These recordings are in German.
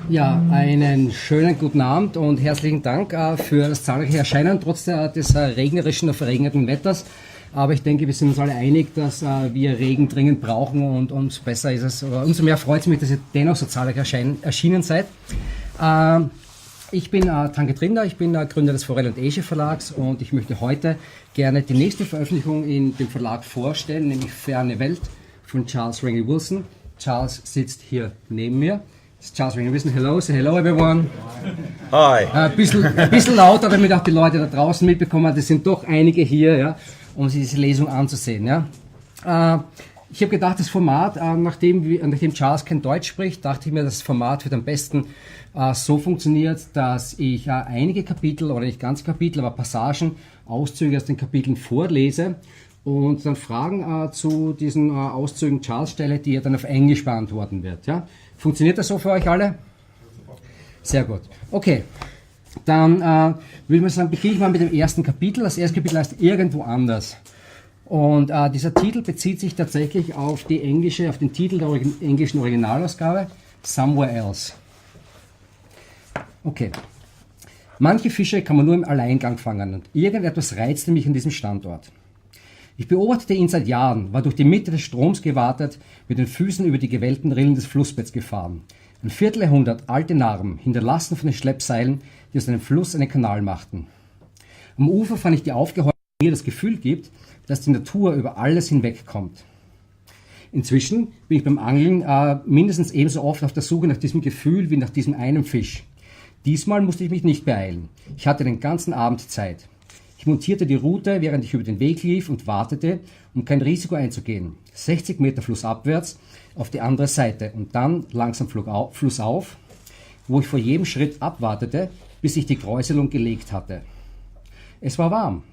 Ja, einen schönen guten Abend und herzlichen Dank für das zahlreiche Erscheinen trotz des regnerischen und verregneten Wetters. Aber ich denke, wir sind uns alle einig, dass wir Regen dringend brauchen und umso besser ist es, oder umso mehr freut es mich, dass ihr dennoch so zahlreich erschienen seid. Ich bin Tanke Trinder, ich bin Gründer des Forelle Äsche Verlags und ich möchte heute gerne die nächste Veröffentlichung in dem Verlag vorstellen, nämlich Ferne Welt von Charles Rangeley-Wilson. Charles sitzt hier neben mir. Charles Rangeley-Wilson, hello, say hello everyone. Hi. Ein bisschen lauter, damit auch die Leute da draußen mitbekommen, es sind doch einige hier, ja, um sich diese Lesung anzusehen. Ja. Ich habe gedacht, das Format, nachdem Charles kein Deutsch spricht, dachte ich mir, das Format wird am besten so funktioniert, dass ich einige Kapitel, oder nicht ganze Kapitel, aber Passagen, Auszüge aus den Kapiteln vorlese und dann Fragen zu diesen Auszügen Charles stelle, die er dann auf Englisch beantworten wird. Ja? Funktioniert das so für euch alle? Sehr gut. Okay, dann würde ich sagen, beginne ich mal mit dem ersten Kapitel. Das erste Kapitel heißt Irgendwo anders. Und dieser Titel bezieht sich tatsächlich auf den Titel der englischen Originalausgabe, Somewhere Else. Okay. Manche Fische kann man nur im Alleingang fangen und irgendetwas reizte mich an diesem Standort. Ich beobachtete ihn seit Jahren, war durch die Mitte des Stroms gewartet, mit den Füßen über die gewellten Rillen des Flussbetts gefahren. Ein Vierteljahrhundert alte Narben, hinterlassen von den Schleppseilen, die aus einem Fluss einen Kanal machten. Am Ufer fand ich die aufgehäufte, die mir das Gefühl gibt, dass die Natur über alles hinwegkommt. Inzwischen bin ich beim Angeln mindestens ebenso oft auf der Suche nach diesem Gefühl wie nach diesem einen Fisch. Diesmal musste ich mich nicht beeilen. Ich hatte den ganzen Abend Zeit. Ich montierte die Route, während ich über den Weg lief und wartete, um kein Risiko einzugehen. 60 Meter flussabwärts auf die andere Seite und dann langsam flussauf, wo ich vor jedem Schritt abwartete, bis sich die Kräuselung gelegt hatte. Es war warm.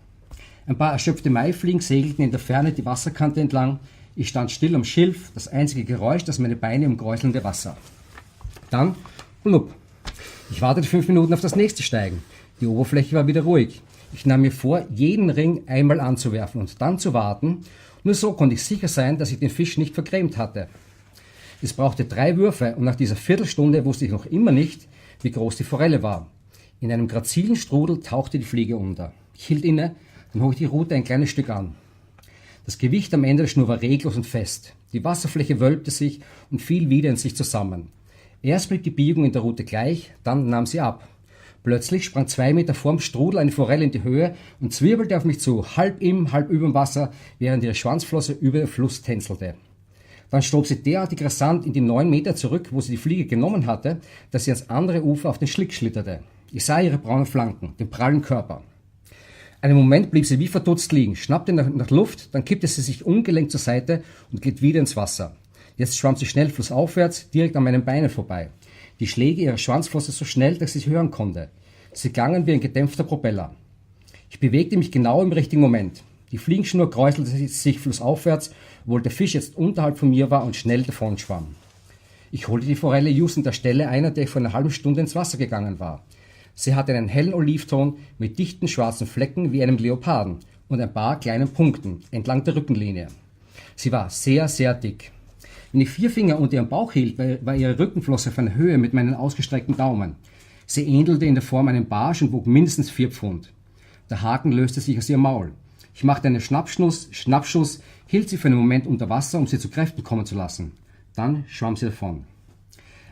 Ein paar erschöpfte Maifliegen segelten in der Ferne die Wasserkante entlang. Ich stand still am Schilf, das einzige Geräusch, das meine Beine umkräuselte Wasser. Dann, blub. Ich wartete 5 Minuten auf das nächste Steigen. Die Oberfläche war wieder ruhig. Ich nahm mir vor, jeden Ring einmal anzuwerfen und dann zu warten. Nur so konnte ich sicher sein, dass ich den Fisch nicht vergrämt hatte. Es brauchte 3 Würfe und nach dieser Viertelstunde wusste ich noch immer nicht, wie groß die Forelle war. In einem grazilen Strudel tauchte die Fliege unter. Ich hielt inne, dann hob ich die Rute ein kleines Stück an. Das Gewicht am Ende der Schnur war reglos und fest. Die Wasserfläche wölbte sich und fiel wieder in sich zusammen. Erst blieb die Biegung in der Rute gleich, dann nahm sie ab. Plötzlich sprang 2 Meter vorm Strudel eine Forelle in die Höhe und zwirbelte auf mich zu, halb im, halb überm Wasser, während ihre Schwanzflosse über den Fluss tänzelte. Dann stob sie derartig rasant in die 9 Meter zurück, wo sie die Fliege genommen hatte, dass sie ans andere Ufer auf den Schlick schlitterte. Ich sah ihre braunen Flanken, den prallen Körper. Einen Moment blieb sie wie verdutzt liegen, schnappte nach Luft, dann kippte sie sich ungelenkt zur Seite und glitt wieder ins Wasser. Jetzt schwamm sie schnell flussaufwärts, direkt an meinen Beinen vorbei. Die Schläge ihrer Schwanzflosse so schnell, dass ich sie hören konnte. Sie klangen wie ein gedämpfter Propeller. Ich bewegte mich genau im richtigen Moment. Die Fliegenschnur kräuselte sich flussaufwärts, obwohl der Fisch jetzt unterhalb von mir war und schnell davon schwamm. Ich holte die Forelle just an der Stelle ein, an der ich vor einer halben Stunde ins Wasser gegangen war. Sie hatte einen hellen Olivton mit dichten schwarzen Flecken wie einem Leoparden und ein paar kleinen Punkten entlang der Rückenlinie. Sie war sehr, sehr dick. Wenn ich 4 Finger unter ihrem Bauch hielt, war ihre Rückenflosse auf einer Höhe mit meinen ausgestreckten Daumen. Sie ähnelte in der Form einem Barsch und wog mindestens 4 Pfund. Der Haken löste sich aus ihrem Maul. Ich machte einen Schnappschuss, hielt sie für einen Moment unter Wasser, um sie zu Kräften kommen zu lassen. Dann schwamm sie davon.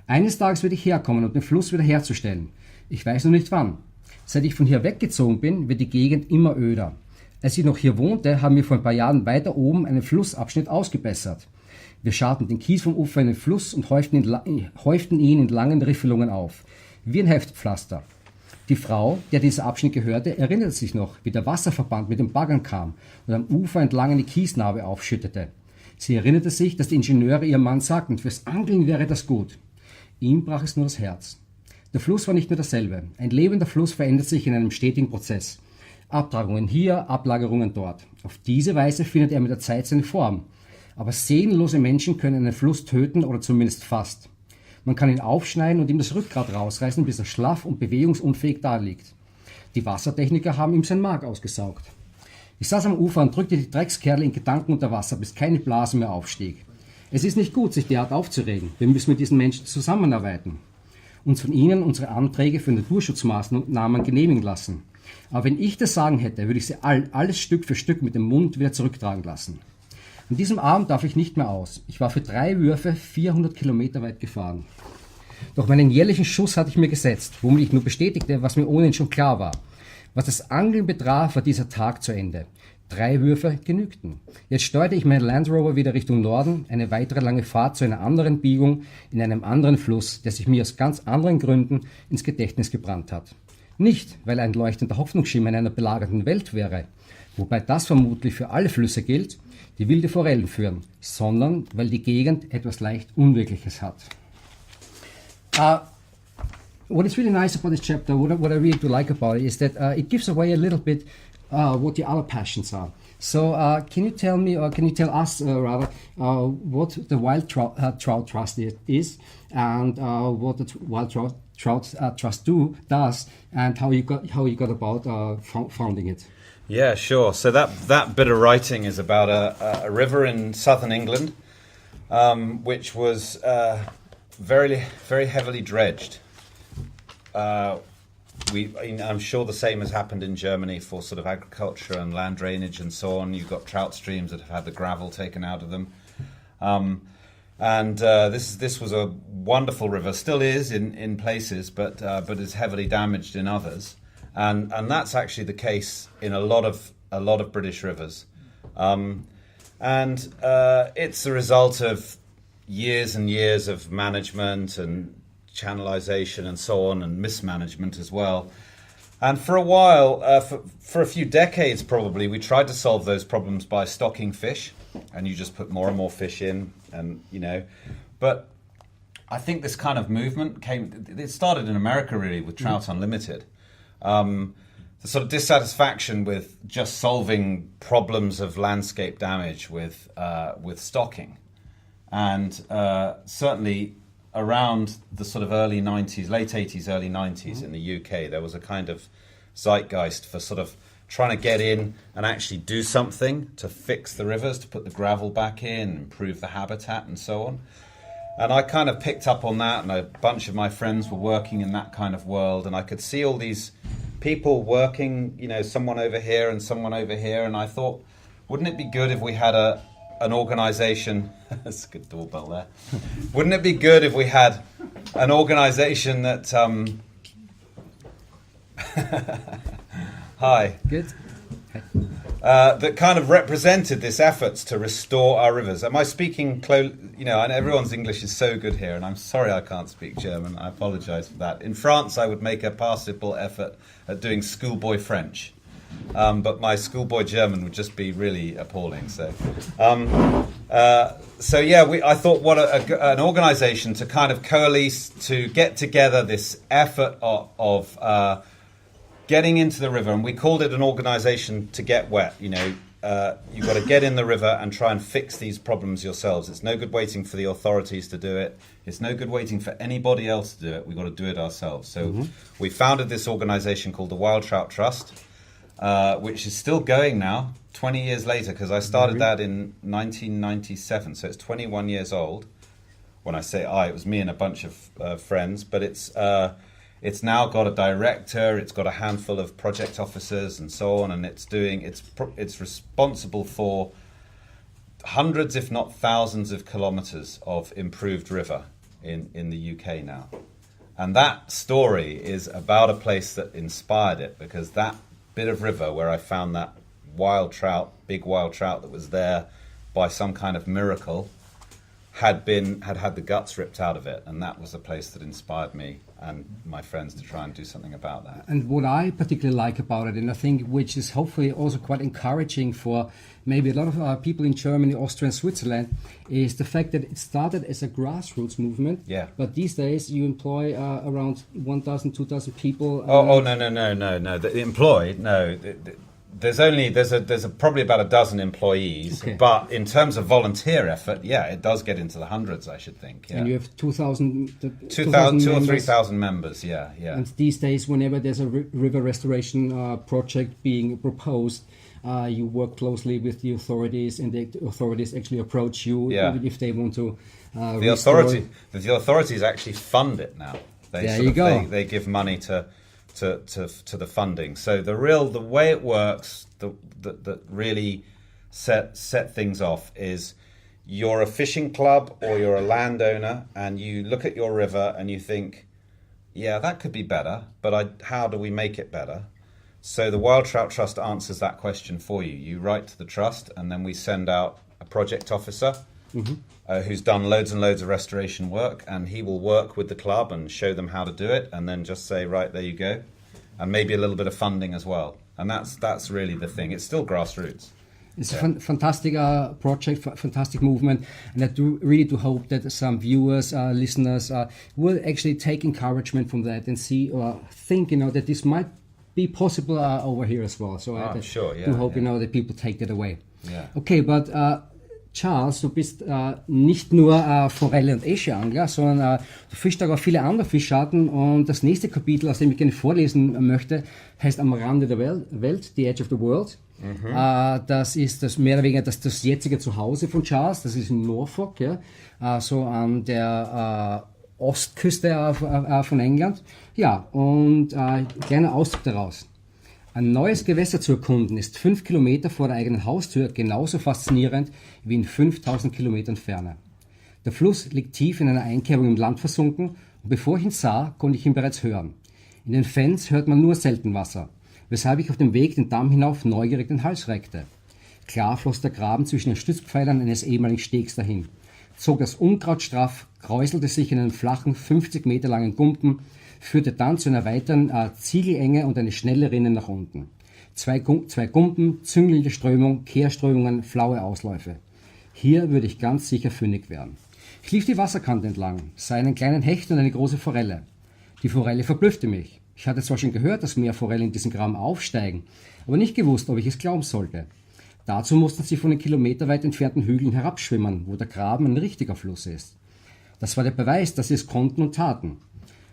Eines Tages werde ich herkommen, um den Fluss wieder herzustellen. Ich weiß noch nicht wann. Seit ich von hier weggezogen bin, wird die Gegend immer öder. Als ich noch hier wohnte, haben wir vor ein paar Jahren weiter oben einen Flussabschnitt ausgebessert. Wir scharten den Kies vom Ufer in den Fluss und häuften ihn in langen Riffelungen auf, wie ein Heftpflaster. Die Frau, der dieser Abschnitt gehörte, erinnerte sich noch, wie der Wasserverband mit den Baggern kam und am Ufer entlang eine Kiesnarbe aufschüttete. Sie erinnerte sich, dass die Ingenieure ihrem Mann sagten, fürs Angeln wäre das gut. Ihm brach es nur das Herz. Der Fluss war nicht mehr dasselbe. Ein lebender Fluss verändert sich in einem stetigen Prozess. Abtragungen hier, Ablagerungen dort. Auf diese Weise findet er mit der Zeit seine Form. Aber seelenlose Menschen können einen Fluss töten oder zumindest fast. Man kann ihn aufschneiden und ihm das Rückgrat rausreißen, bis er schlaff und bewegungsunfähig daliegt. Die Wassertechniker haben ihm sein Mark ausgesaugt. Ich saß am Ufer und drückte die Dreckskerle in Gedanken unter Wasser, bis keine Blase mehr aufstieg. Es ist nicht gut, sich derart aufzuregen. Wir müssen mit diesen Menschen zusammenarbeiten. Uns von ihnen unsere Anträge für Naturschutzmaßnahmen genehmigen lassen. Aber wenn ich das Sagen hätte, würde ich sie alles Stück für Stück mit dem Mund wieder zurücktragen lassen. An diesem Abend darf ich nicht mehr aus. Ich war für 3 Würfe 400 Kilometer weit gefahren. Doch meinen jährlichen Schuss hatte ich mir gesetzt, womit ich nur bestätigte, was mir ohnehin schon klar war. Was das Angeln betraf, war dieser Tag zu Ende. 3 Würfe genügten. Jetzt steuerte ich meinen Land Rover wieder Richtung Norden, eine weitere lange Fahrt zu einer anderen Biegung in einem anderen Fluss, der sich mir aus ganz anderen Gründen ins Gedächtnis gebrannt hat. Nicht, weil er ein leuchtender Hoffnungsschimmer in einer belagerten Welt wäre, wobei das vermutlich für alle Flüsse gilt, die wilde Forellen führen, sondern weil die Gegend etwas leicht Unwirkliches hat. What is really nice about this chapter, what I really do like about it, is that it gives away a little bit what the other passions are. So can you tell me, or can you tell us rather, what the wild trout trust is, and what the wild trout trust does, and how you got about founding it? Yeah, sure. So that bit of writing is about a river in southern England, which was very heavily dredged. I'm sure the same has happened in Germany for sort of agriculture and land drainage and so on. You've got trout streams that have had the gravel taken out of them. This was a wonderful river, still is in places, but is heavily damaged in others. And that's actually the case in a lot of British rivers. It's the result of years and years of management and channelization and so on, and mismanagement as well. And for a while, for a few decades probably, we tried to solve those problems by stocking fish, and you just put more and more fish in, and But I think this kind of movement it started in America really with Trout Unlimited. The sort of dissatisfaction with just solving problems of landscape damage with stocking, and certainly around the sort of early 90s, late 80s, early 90s in the UK, there was a kind of zeitgeist for sort of trying to get in and actually do something to fix the rivers, to put the gravel back in, improve the habitat and so on. And I kind of picked up on that, and a bunch of my friends were working in that kind of world, and I could see all these people working, someone over here and someone over here, and I thought, wouldn't it be good if we had an organisation, that's a good doorbell there, wouldn't it be good if we had an organisation that, hi. Good. That kind of represented this efforts to restore our rivers. Am I speaking and everyone's English is so good here, and I'm sorry I can't speak German. I apologise for that. In France, I would make a passable effort at doing schoolboy French. But my schoolboy German would just be really appalling. I thought what an organisation to kind of coalesce, to get together this effort of getting into the river, and we called it an organisation to get wet. You've got to get in the river and try and fix these problems yourselves. It's no good waiting for the authorities to do it. It's no good waiting for anybody else to do it. We've got to do it ourselves. So we founded this organisation called the Wild Trout Trust, which is still going now, 20 years later, because I started that in 1997, so it's 21 years old. When I say it was me and a bunch of friends, but it's now got a director, it's got a handful of project officers and so on, and it's responsible for hundreds, if not thousands, of kilometres of improved river in the UK now. And that story is about a place that inspired it, because that bit of river where I found that big wild trout that was there by some kind of miracle, had had the guts ripped out of it, and that was the place that inspired me and my friends to try and do something about that. And what I particularly like about it, and I think which is hopefully also quite encouraging for maybe a lot of people in Germany, Austria and Switzerland, is the fact that it started as a grassroots movement. Yeah. But these days you employ around 1,000, 2,000 people. No. Employed? No. There's probably about a dozen employees, okay. But in terms of volunteer effort, it does get into the hundreds, I should think. Yeah. And you have 2,000 2 or 3,000 members, yeah. And these days, whenever there's a river restoration project being proposed, you work closely with the authorities, and the authorities actually approach you if they want to. The authorities actually fund it now. They give money to the funding. So the way it works, that really set things off is, you're a fishing club or you're a landowner, and you look at your river and you think, yeah, that could be better, but how do we make it better? So the Wild Trout Trust answers that question for you. You write to the trust, and then we send out a project officer who's done loads and loads of restoration work, and he will work with the club and show them how to do it, and then just say, right, there you go, and maybe a little bit of funding as well. And that's really the thing. It's still grassroots. It's a fantastic project, fantastic movement, and I really hope that some viewers, listeners, will actually take encouragement from that and see or think, that this might be possible over here as well. So I do hope, that people take that away. Yeah. Okay, but Charles, du bist nicht nur Forelle- und Äsche-Angler, sondern du fischst auch viele andere Fischarten, und das nächste Kapitel, aus dem ich gerne vorlesen möchte, heißt Am Rande der Welt, The Edge of the World. Das ist mehr oder weniger das jetzige Zuhause von Charles. Das ist in Norfolk, so an der Ostküste von England. Ja, und kleiner Auszug daraus. Ein neues Gewässer zu erkunden ist 5 Kilometer vor der eigenen Haustür genauso faszinierend wie in 5000 Kilometern Ferne. Der Fluss liegt tief in einer Einkerbung im Land versunken, und bevor ich ihn sah, konnte ich ihn bereits hören. In den Fens hört man nur selten Wasser, weshalb ich auf dem Weg den Damm hinauf neugierig den Hals reckte. Klar floss der Graben zwischen den Stützpfeilern eines ehemaligen Stegs dahin, zog das Unkraut straff, kräuselte sich in einen flachen, 50 Meter langen Gumpen, führte dann zu einer weiteren Ziegelenge und eine schnelle Rinne nach unten. Zwei Gumpen, züngelnde Strömung, Kehrströmungen, flaue Ausläufe. Hier würde ich ganz sicher fündig werden. Ich lief die Wasserkante entlang, sah einen kleinen Hecht und eine große Forelle. Die Forelle verblüffte mich. Ich hatte zwar schon gehört, dass Meerforellen in diesen Graben aufsteigen, aber nicht gewusst, ob ich es glauben sollte. Dazu mussten sie von den kilometerweit entfernten Hügeln herabschwimmen, wo der Graben ein richtiger Fluss ist. Das war der Beweis, dass sie es konnten und taten.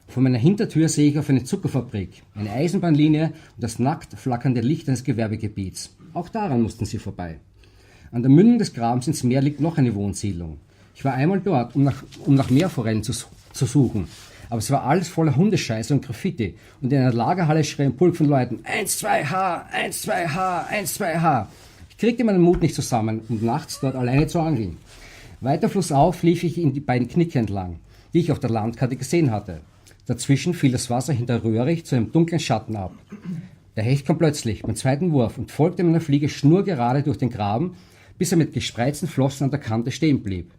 Von meiner Hintertür sehe ich auf eine Zuckerfabrik, eine Eisenbahnlinie und das nackt flackernde Licht eines Gewerbegebiets. Auch daran mussten sie vorbei. An der Mündung des Grabens ins Meer liegt noch eine Wohnsiedlung. Ich war einmal dort, um nach Meerforellen zu suchen. Aber es war alles voller Hundescheiße und Graffiti. Und in einer Lagerhalle schrie ein Pulk von Leuten: 1, 2H, 1, 2H, 1, 2H. Ich kriegte meinen Mut nicht zusammen, um nachts dort alleine zu angeln. Weiter flussauf lief ich in die beiden Knicke entlang, die ich auf der Landkarte gesehen hatte. Dazwischen fiel das Wasser hinter röhrig zu einem dunklen Schatten ab. Der Hecht kam plötzlich beim zweiten Wurf und folgte meiner Fliege schnurgerade durch den Graben, bis er mit gespreizten Flossen an der Kante stehen blieb.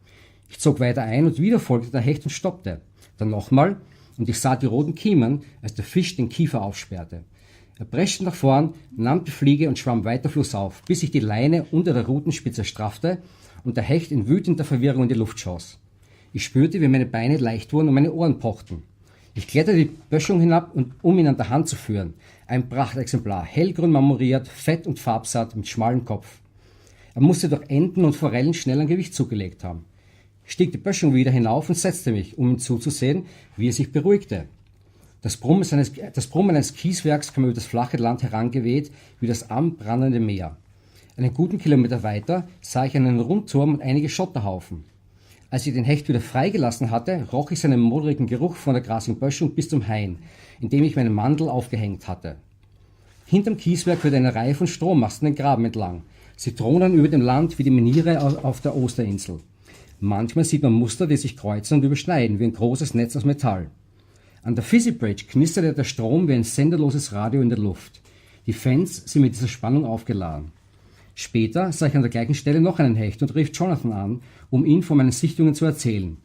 Ich zog weiter ein und wieder folgte der Hecht und stoppte. Dann nochmal, und ich sah die roten Kiemen, als der Fisch den Kiefer aufsperrte. Er preschte nach vorn, nahm die Fliege und schwamm weiter flussauf, bis sich die Leine unter der Rutenspitze straffte und der Hecht in wütender Verwirrung in die Luft schoss. Ich spürte, wie meine Beine leicht wurden und meine Ohren pochten. Ich kletterte die Böschung hinab, um ihn an der Hand zu führen. Ein Prachtexemplar, hellgrün marmoriert, fett und farbsatt, mit schmalem Kopf. Er musste durch Enten und Forellen schnell an Gewicht zugelegt haben. Ich stieg die Böschung wieder hinauf und setzte mich, um ihm zuzusehen, wie er sich beruhigte. Das Brummen eines Kieswerks kam über das flache Land herangeweht, wie das anbrannende Meer. Einen guten Kilometer weiter sah ich einen Rundturm und einige Schotterhaufen. Als ich den Hecht wieder freigelassen hatte, roch ich seinen modrigen Geruch von der grasigen Böschung bis zum Hain, in dem ich meinen Mandel aufgehängt hatte. Hinterm Kieswerk führte eine Reihe von Strommasten den Graben entlang. Sie thronen über dem Land wie die Meniere auf der Osterinsel. Manchmal sieht man Muster, die sich kreuzen und überschneiden, wie ein großes Netz aus Metall. An der Fizzy Bridge knisterte der Strom wie ein senderloses Radio in der Luft. Die Fans sind mit dieser Spannung aufgeladen. Später sah ich an der gleichen Stelle noch einen Hecht und rief Jonathan an, um ihm von meinen Sichtungen zu erzählen.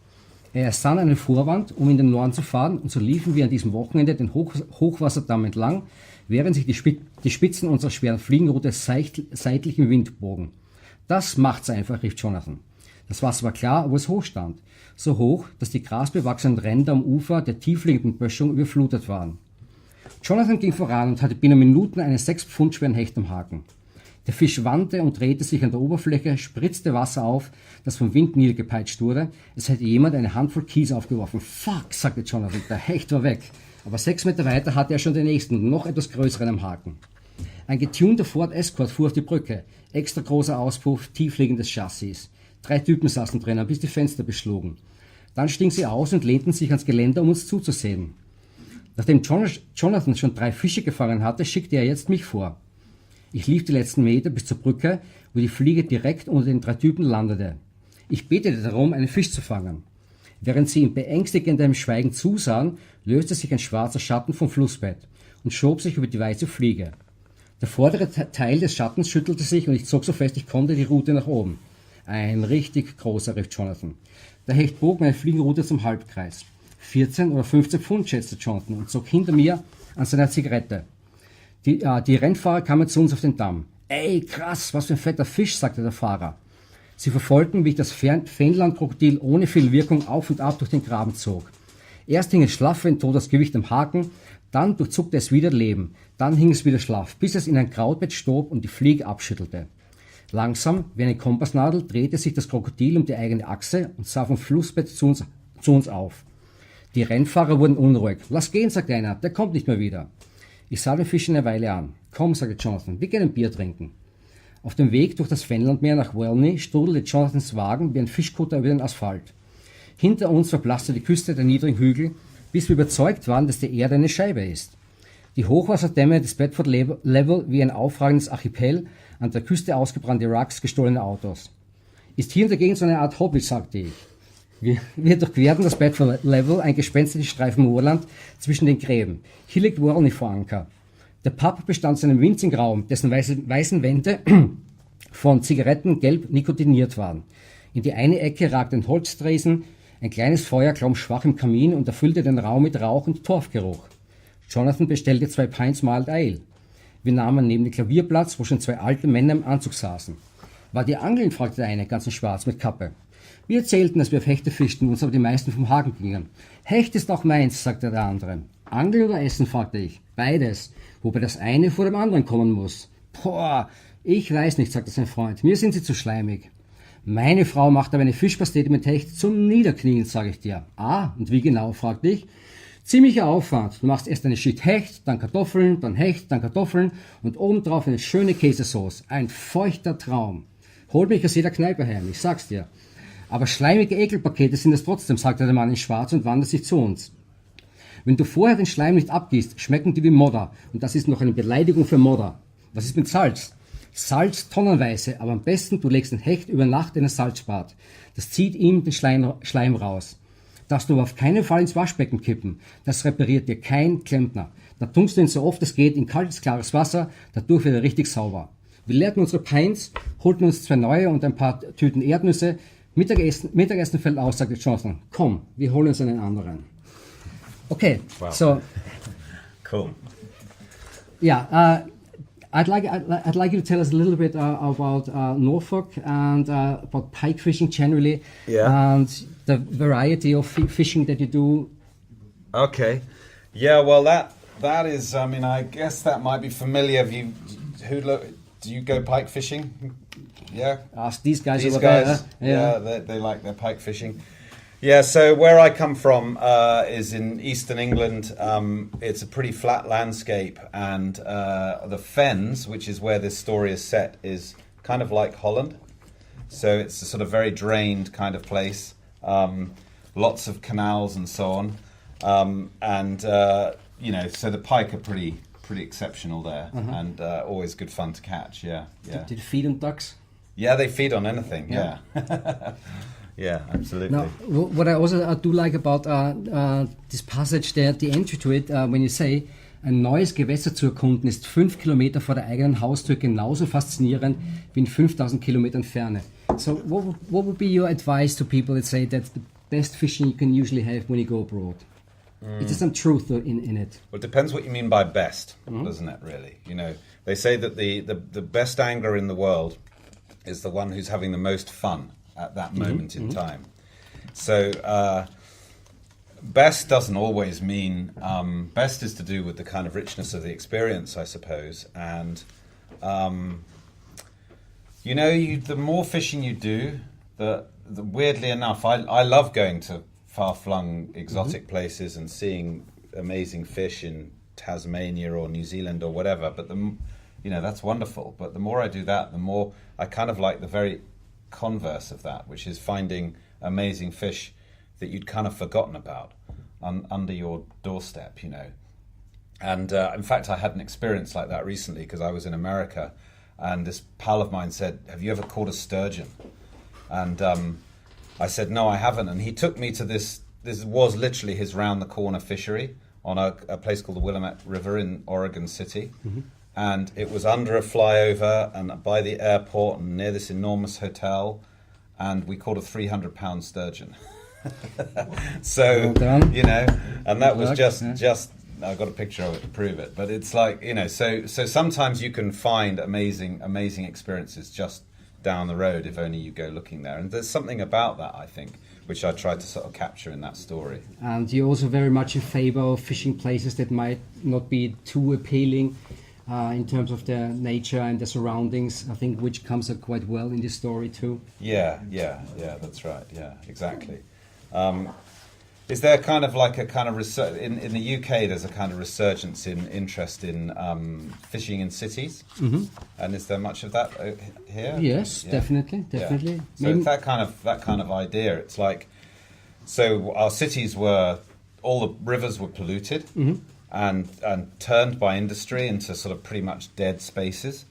Er ersann einen Vorwand, um in den Norden zu fahren, und so liefen wir an diesem Wochenende den Hochwasserdamm entlang, während sich die Spitzen unserer schweren Fliegenroute seitlich im Wind bogen. Das macht's einfach, rief Jonathan. Das Wasser war klar, wo es hoch stand. So hoch, dass die grasbewachsenen Ränder am Ufer der tiefliegenden Böschung überflutet waren. Jonathan ging voran und hatte binnen Minuten einen 6 Pfund schweren Hecht am Haken. Der Fisch wandte und drehte sich an der Oberfläche, spritzte Wasser auf, das vom Wind niedergepeitscht wurde. Es hätte jemand eine Handvoll Kies aufgeworfen. Fuck, sagte Jonathan, der Hecht war weg. Aber 6 Meter weiter hatte er schon den nächsten, noch etwas größeren am Haken. Ein getunter Ford Escort fuhr auf die Brücke. Extra großer Auspuff, tiefliegendes Chassis. 3 Typen saßen drinnen, bis die Fenster beschlugen. Dann stiegen sie aus und lehnten sich ans Geländer, um uns zuzusehen. Nachdem Jonathan schon 3 Fische gefangen hatte, schickte er jetzt mich vor. Ich lief die letzten Meter bis zur Brücke, wo die Fliege direkt unter den 3 Typen landete. Ich betete darum, einen Fisch zu fangen. Während sie in beängstigendem Schweigen zusahen, löste sich ein schwarzer Schatten vom Flussbett und schob sich über die weiße Fliege. Der vordere Teil des Schattens schüttelte sich und ich zog so fest ich konnte die Rute nach oben. Ein richtig großer, rief Jonathan. Der Hecht bog meine Fliegenrute zum Halbkreis. 14 oder 15 Pfund, schätzte Jonathan und zog hinter mir an seiner Zigarette. Die Rennfahrer kamen zu uns auf den Damm. »Ey, krass, was für ein fetter Fisch«, sagte der Fahrer. Sie verfolgten, wie ich das Fähnlein-Krokodil ohne viel Wirkung auf und ab durch den Graben zog. Erst hing es schlaff wie ein totes Gewicht am Haken, dann durchzuckte es wieder Leben, dann hing es wieder schlaff, bis es in ein Krautbett stob und die Fliege abschüttelte. Langsam, wie eine Kompassnadel, drehte sich das Krokodil um die eigene Achse und sah vom Flussbett zu uns auf. Die Rennfahrer wurden unruhig. »Lass gehen«, sagte einer, »der kommt nicht mehr wieder.« Ich sah den Fisch eine Weile an. »Komm«, sagte Jonathan, »wir gehen ein Bier trinken.« Auf dem Weg durch das Fenlandmeer nach Walney strudelte Jonathans Wagen wie ein Fischkutter über den Asphalt. Hinter uns verblasste die Küste der niedrigen Hügel, bis wir überzeugt waren, dass die Erde eine Scheibe ist. Die Hochwasserdämme des Bedford Level wie ein aufragendes Archipel, an der Küste ausgebrannte Wracks, gestohlene Autos. »Ist hier in der Gegend so eine Art Hobby«, sagte ich. Wir durchquerten das Bedford Level, ein gespenstischen Streifen Moorland zwischen den Gräben. Hier liegt Walney vor Anker. Der Pub bestand aus einem winzigen Raum, dessen weißen Wände von Zigaretten gelb nikotiniert waren. In die eine Ecke ragte ein Holztresen, ein kleines Feuer glomm schwach im Kamin und erfüllte den Raum mit Rauch und Torfgeruch. Jonathan bestellte 2 Pints Mild Ale. Wir nahmen neben dem Klavier Platz, wo schon 2 alte Männer im Anzug saßen. »War die Angeln?«, fragte der eine, ganz in schwarz, mit Kappe. Wir erzählten, dass wir auf Hechte fischten, uns aber die meisten vom Haken gingen. »Hecht ist auch meins«, sagte der andere. »Angeln oder essen?«, fragte ich. »Beides, wobei das eine vor dem anderen kommen muss.« »Boah, ich weiß nicht«, sagte sein Freund, »mir sind sie zu schleimig.« »Meine Frau macht aber eine Fischpastete mit Hecht zum Niederknien«, sage ich dir. »Ah, und wie genau?«, fragte ich. »Ziemlicher Aufwand. Du machst erst eine Schicht Hecht, dann Kartoffeln, dann Hecht, dann Kartoffeln und obendrauf eine schöne Käsesauce. Ein feuchter Traum. Holt mich aus jeder Kneipe heim, ich sag's dir.« »Aber schleimige Ekelpakete sind es trotzdem«, sagte der Mann in Schwarz und wandte sich zu uns. »Wenn du vorher den Schleim nicht abgießt, schmecken die wie Modder. Und das ist noch eine Beleidigung für Modder. Was ist mit Salz?« »Salz tonnenweise, aber am besten du legst den Hecht über Nacht in ein Salzbad. Das zieht ihm den Schleim raus. Darfst du aber auf keinen Fall ins Waschbecken kippen. Das repariert dir kein Klempner. Da tunkst du ihn so oft es geht in kaltes, klares Wasser, dadurch wird er richtig sauber.« Wir leerten unsere Pints, holten uns 2 neue und ein paar Tüten Erdnüsse. Mittagessen fällt aus, sagte Jonathan. »Komm, wir holen uns einen anderen.« Okay, wow. So cool. Yeah, I'd like you to tell us a little bit about Norfolk and about pike fishing generally, and the variety of fishing that you do. Okay, yeah. Well, that is. I mean, I guess that might be familiar. Do you go pike fishing? Yeah. Ask these guys These over guys, there. yeah, they like their pike fishing. Yeah, so where I come from is in eastern England. It's a pretty flat landscape, and the Fens, which is where this story is set, is kind of like Holland. So it's a sort of very drained kind of place, lots of canals and so on, and so the pike are pretty exceptional there, and always good fun to catch. Yeah. Did you feed on ducks? Yeah, they feed on anything. Yeah. Yeah, absolutely. Now, what I also do like about this passage, the entry to it, when you say, ein neues Gewässer zu erkunden, ist 5 Kilometer vor der eigenen Haustür genauso faszinierend wie in 5000 Kilometern Ferne. So, what would be your advice to people that say that's the best fishing you can usually have when you go abroad? Is there some truth in it? Well, it depends what you mean by best, doesn't it, really? You know, they say that the best angler in the world is the one who's having the most fun at that moment in time. So best doesn't always mean best is to do with the kind of richness of the experience, I suppose. And the more fishing you do, the weirdly enough, I love going to far-flung exotic places and seeing amazing fish in Tasmania or New Zealand or whatever. But that's wonderful. But the more I do that, the more I kind of like the very converse of that, which is finding amazing fish that you'd kind of forgotten about under your doorstep, And in fact, I had an experience like that recently because I was in America, and this pal of mine said, "Have you ever caught a sturgeon?" And I said, "No, I haven't." And he took me to this was literally his round-the-corner fishery on a place called the Willamette River in Oregon City. Mm-hmm. And it was under a flyover and by the airport and near this enormous hotel. And we caught a 300-pound sturgeon. So, and that was just I've got a picture of it to prove it. But it's like, so sometimes you can find amazing experiences just down the road if only you go looking there. And there's something about that, I think, which I tried to sort of capture in that story. And you're also very much in favor of fishing places that might not be too appealing in terms of the nature and the surroundings, I think, which comes up quite well in this story too. Yeah, that's right. Yeah, exactly. Is there kind of like a kind of in the UK? There's a kind of resurgence in interest in fishing in cities, and is there much of that here? Yes, definitely. So it's that kind of idea. It's like, so our cities all the rivers were polluted and turned by industry into sort of pretty much dead spaces,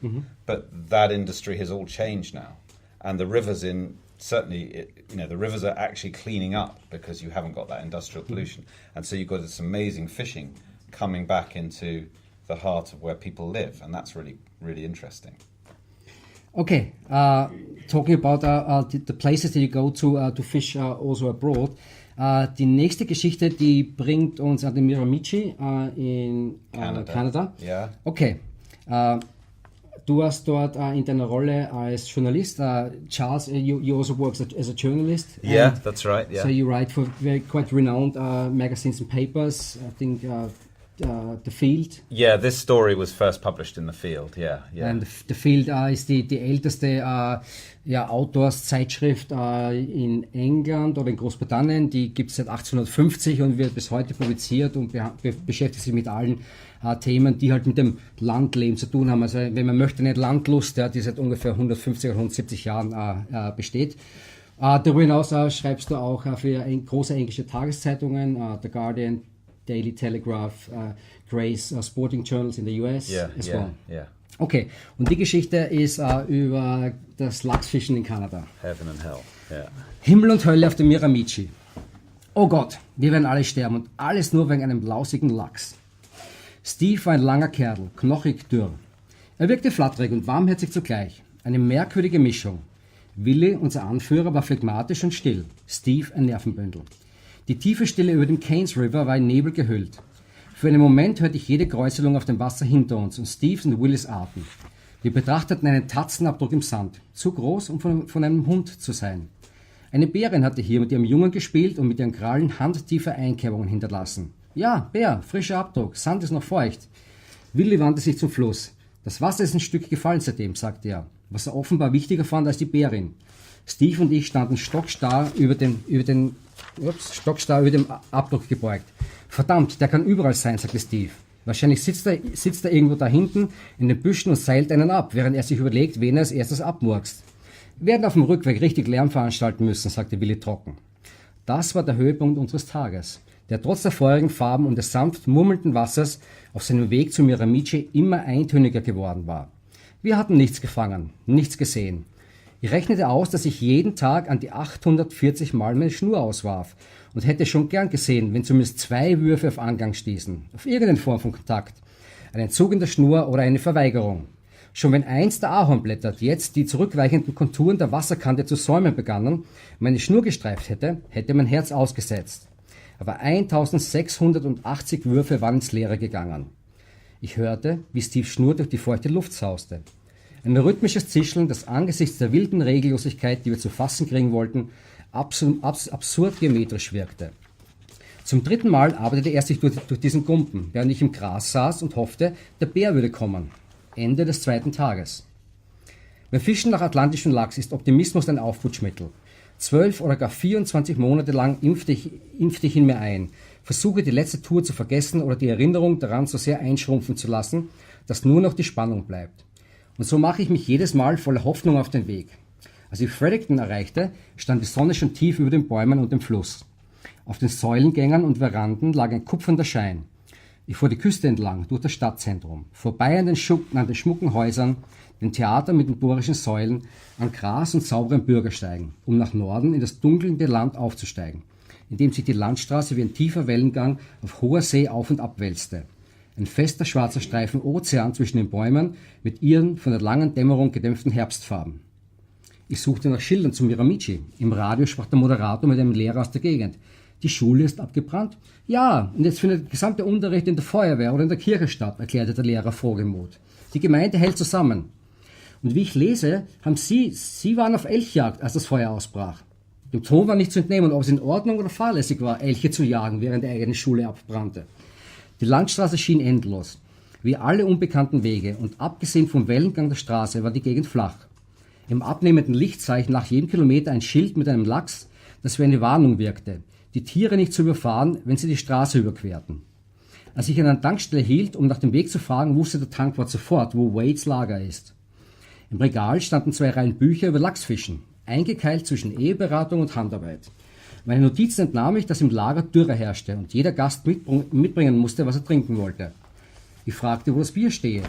but that industry has all changed now, and the rivers the rivers are actually cleaning up because you haven't got that industrial pollution. And so you've got this amazing fishing coming back into the heart of where people live. And that's really, really interesting. Okay, talking about the places that you go to fish also abroad. Die nächste Geschichte, die bringt uns an den Miramichi in Kanada. Ja. Okay. Du hast dort in deiner Rolle als Journalist, Charles, you also work as a journalist. Yeah, that's right. Yeah. So you write for quite renowned magazines and papers. I think The Field. Yeah, this story was first published in The Field. Yeah. And The Field ist die älteste Autorszeitschrift in England oder in Großbritannien. Die gibt es seit 1850 und wird bis heute publiziert und beschäftigt sich mit allen Themen, die halt mit dem Landleben zu tun haben. Also wenn man möchte, eine Landlust, die seit ungefähr 150 oder 170 Jahren besteht. Darüber hinaus schreibst du auch für große englische Tageszeitungen, The Guardian, Daily Telegraph, Gray's Sporting Journals in the US as well. Yeah. Okay, und die Geschichte ist über das Lachsfischen in Kanada. Heaven and Hell, yeah. Himmel und Hölle auf dem Miramichi. Oh Gott, wir werden alle sterben und alles nur wegen einem lausigen Lachs. Steve war ein langer Kerl, knochig dürr. Er wirkte flatterig und warmherzig zugleich. Eine merkwürdige Mischung. Willi, unser Anführer, war phlegmatisch und still. Steve ein Nervenbündel. Die tiefe Stille über dem Cairns River war in Nebel gehüllt. Für einen Moment hörte ich jede Kräuselung auf dem Wasser hinter uns und Steves und Willis Atem. Wir betrachteten einen Tatzenabdruck im Sand, zu groß, um von einem Hund zu sein. Eine Bärin hatte hier mit ihrem Jungen gespielt und mit ihren Krallen handtiefe Einkerbungen hinterlassen. Ja, Bär, frischer Abdruck, Sand ist noch feucht. Willi wandte sich zum Fluss. Das Wasser ist ein Stück gefallen seitdem, sagte er, was er offenbar wichtiger fand als die Bärin. Steve und ich standen stockstarr über dem Abdruck gebeugt. Verdammt, der kann überall sein, sagte Steve. Wahrscheinlich sitzt er irgendwo da hinten in den Büschen und seilt einen ab, während er sich überlegt, wen er als erstes abmurkst. Wir werden auf dem Rückweg richtig Lärm veranstalten müssen, sagte Willi trocken. Das war der Höhepunkt unseres Tages, der trotz der feurigen Farben und des sanft murmelnden Wassers auf seinem Weg zu Miramichi immer eintöniger geworden war. Wir hatten nichts gefangen, nichts gesehen. Ich rechnete aus, dass ich jeden Tag an die 840 Mal meine Schnur auswarf und hätte schon gern gesehen, wenn zumindest 2 Würfe auf Angang stießen, auf irgendeine Form von Kontakt, einen Zug in der Schnur oder eine Verweigerung. Schon wenn eins der Ahornblätter, die jetzt die zurückweichenden Konturen der Wasserkante zu säumen begannen, meine Schnur gestreift hätte, hätte mein Herz ausgesetzt. Aber 1680 Würfe waren ins Leere gegangen. Ich hörte, wie Steves Schnur durch die feuchte Luft sauste. Ein rhythmisches Zischeln, das angesichts der wilden Regellosigkeit, die wir zu fassen kriegen wollten, absurd geometrisch wirkte. Zum 3. Mal arbeitete er sich durch diesen Gumpen, während ich im Gras saß und hoffte, der Bär würde kommen. Ende des 2. Tages. Beim Fischen nach atlantischem Lachs ist Optimismus ein Aufputschmittel. 12 oder gar 24 Monate lang impfte ich in mir ein, versuche die letzte Tour zu vergessen oder die Erinnerung daran so sehr einschrumpfen zu lassen, dass nur noch die Spannung bleibt. Und so mache ich mich jedes Mal voller Hoffnung auf den Weg. Als ich Fredericton erreichte, stand die Sonne schon tief über den Bäumen und dem Fluss. Auf den Säulengängern und Veranden lag ein kupfernder Schein. Ich fuhr die Küste entlang, durch das Stadtzentrum, vorbei an den schmucken Häusern, den Theatern mit den dorischen Säulen, an Gras und sauberen Bürgersteigen, um nach Norden in das dunkelnde Land aufzusteigen, in dem sich die Landstraße wie ein tiefer Wellengang auf hoher See auf und ab wälzte. Ein fester schwarzer Streifen Ozean zwischen den Bäumen mit ihren von der langen Dämmerung gedämpften Herbstfarben. Ich suchte nach Schildern zum Miramichi. Im Radio sprach der Moderator mit einem Lehrer aus der Gegend. Die Schule ist abgebrannt? Ja, und jetzt findet der gesamte Unterricht in der Feuerwehr oder in der Kirche statt, erklärte der Lehrer frohgemut. Die Gemeinde hält zusammen. Und wie ich lese, haben Sie waren auf Elchjagd, als das Feuer ausbrach. Dem Ton war nicht zu entnehmen, ob es in Ordnung oder fahrlässig war, Elche zu jagen, während die eigene Schule abbrannte. Die Landstraße schien endlos, wie alle unbekannten Wege, und abgesehen vom Wellengang der Straße war die Gegend flach. Im abnehmenden Licht sah ich nach jedem Kilometer ein Schild mit einem Lachs, das wie eine Warnung wirkte, die Tiere nicht zu überfahren, wenn sie die Straße überquerten. Als ich an einer Tankstelle hielt, um nach dem Weg zu fragen, wusste der Tankwart sofort, wo Wades Lager ist. Im Regal standen 2 Reihen Bücher über Lachsfischen, eingekeilt zwischen Eheberatung und Handarbeit. Meine Notizen entnahm ich, dass im Lager Dürre herrschte und jeder Gast mitbringen musste, was er trinken wollte. Ich fragte, wo das Bier stehe.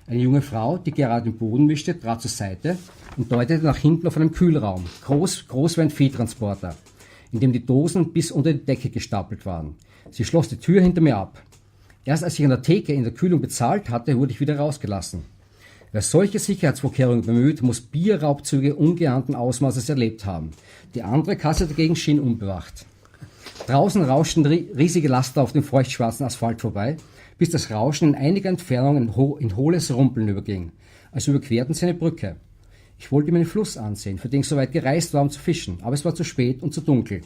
Eine junge Frau, die gerade den Boden wischte, trat zur Seite und deutete nach hinten auf einen Kühlraum, groß wie ein Viehtransporter, in dem die Dosen bis unter die Decke gestapelt waren. Sie schloss die Tür hinter mir ab. Erst als ich an der Theke in der Kühlung bezahlt hatte, wurde ich wieder rausgelassen. Wer solche Sicherheitsvorkehrungen bemüht, muss Bierraubzüge ungeahnten Ausmaßes erlebt haben. Die andere Kasse dagegen schien unbewacht. Draußen rauschten riesige Laster auf dem feuchtschwarzen Asphalt vorbei, bis das Rauschen in einiger Entfernung in hohles Rumpeln überging, als überquerten sie eine Brücke. Ich wollte mir den Fluss ansehen, für den ich so weit gereist war, um zu fischen, aber es war zu spät und zu dunkel.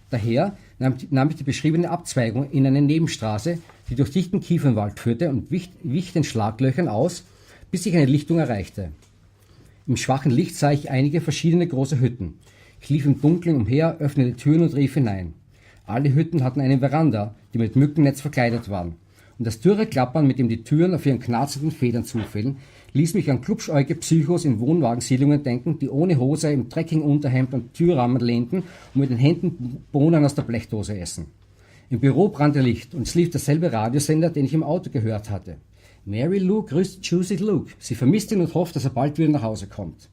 Daher nahm ich die beschriebene Abzweigung in eine Nebenstraße, die durch dichten Kiefernwald führte, und wich den Schlaglöchern aus, bis ich eine Lichtung erreichte. Im schwachen Licht sah ich einige verschiedene große Hütten. Ich lief im Dunkeln umher, öffnete Türen und rief hinein. Alle Hütten hatten eine Veranda, die mit Mückennetz verkleidet waren. Und das dürre Klappern, mit dem die Türen auf ihren knarzenden Federn zufielen, ließ mich an klubschäugige Psychos in Wohnwagensiedlungen denken, die ohne Hose im Trekkingunterhemd am Türrahmen lehnten und mit den Händen Bohnen aus der Blechdose essen. Im Büro brannte Licht und es lief derselbe Radiosender, den ich im Auto gehört hatte. Mary Lou grüßt Juicy Luke. Sie vermisst ihn und hofft, dass er bald wieder nach Hause kommt.